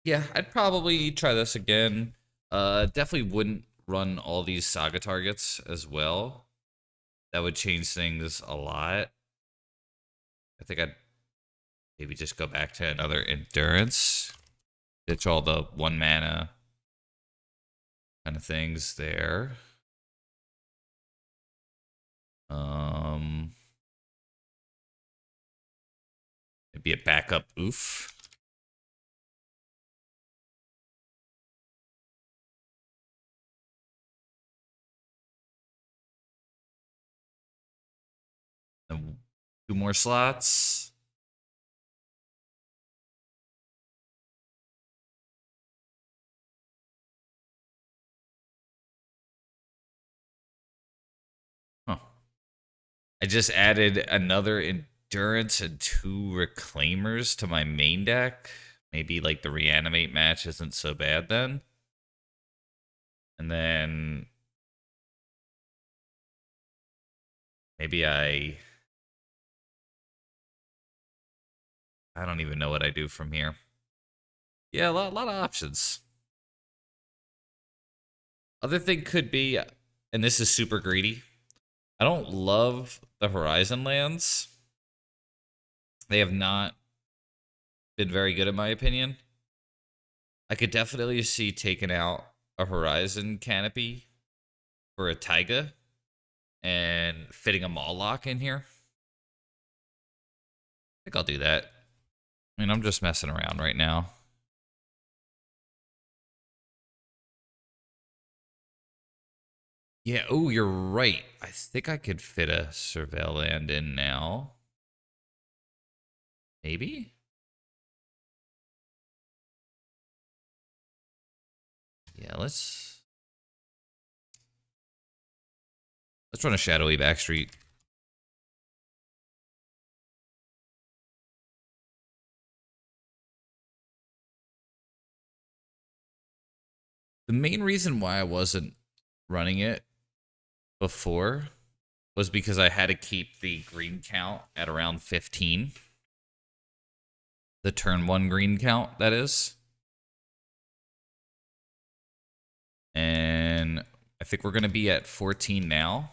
Yeah, I'd probably try this again. Definitely wouldn't run all these Saga targets as well. That would change things a lot. I think I'd maybe just go back to another Endurance. Ditch all the 1 mana kind of things there. Maybe a backup Oof. And 2 more slots. Huh. I just added another Endurance and 2 Reclaimers to my main deck. Maybe like the Reanimate match isn't so bad then. And then maybe I don't even know what I do from here. Yeah, a lot of options. Other thing could be, and this is super greedy, I don't love the Horizon lands. They have not been very good in my opinion. I could definitely see taking out a Horizon Canopy for a Taiga and fitting a Mawlock in here. I think I'll do that. I mean, I'm just messing around right now. Yeah, oh, you're right. I think I could fit a Surveil land in now. Maybe? Yeah, let's run a shadowy backstreet. The main reason why I wasn't running it before was because I had to keep the green count at around 15. The turn 1 green count, that is. And I think we're going to be at 14 now.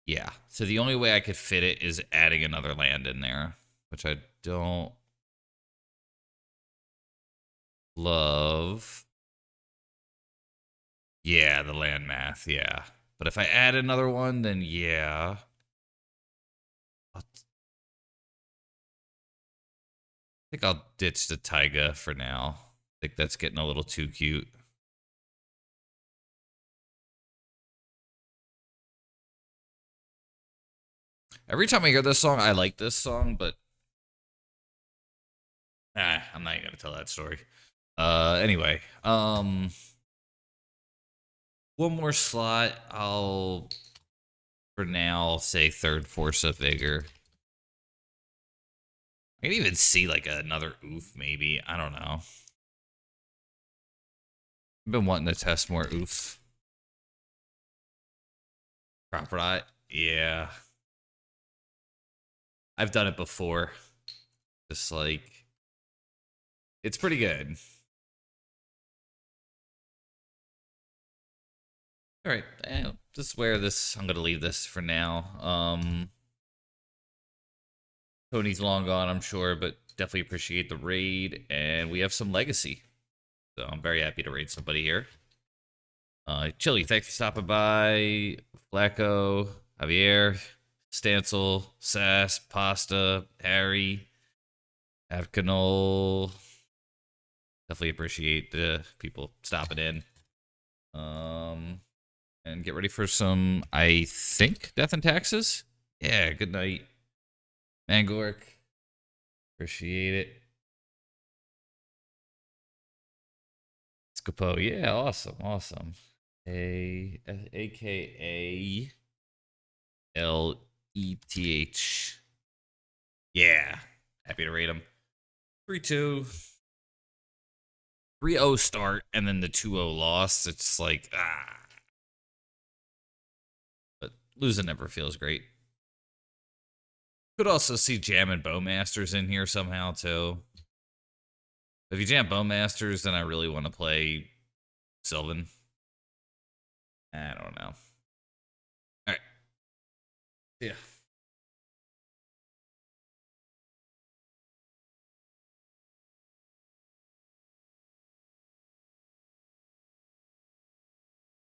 Yeah. So the only way I could fit it is adding another land in there, which I don't love. Yeah, the land math, yeah. But if I add another one, then yeah. I think I'll ditch the Taiga for now. I think that's getting a little too cute. Every time I hear this song, I like this song, but I'm not even gonna tell that story. Anyway, one more slot. I'll For now, I'll say third Force of Vigor. I can even see like another oof, maybe. I don't know. I've been wanting to test more oof. Crop Rot, yeah. I've done it before. Just like, it's pretty good. All right, just wear this. I'm gonna leave this for now. Tony's long gone, I'm sure, but definitely appreciate the raid, and we have some legacy. So I'm very happy to raid somebody here. Chili, thanks for stopping by. Flacco, Javier, Stancil, Sass, Pasta, Harry, Avcanol. Definitely appreciate the people stopping in. And get ready for some, I think, Death and Taxes. Yeah, good night. Mangork. Appreciate it. Scapo, yeah, awesome. AKA LETH. Yeah, happy to rate him. 3-2. 3-0 start, and then the 2-0 loss. It's like, But losing never feels great. Could also see jamming Bowmasters in here somehow, too. If you jam Bowmasters, then I really want to play Sylvan. I don't know. All right. Yeah.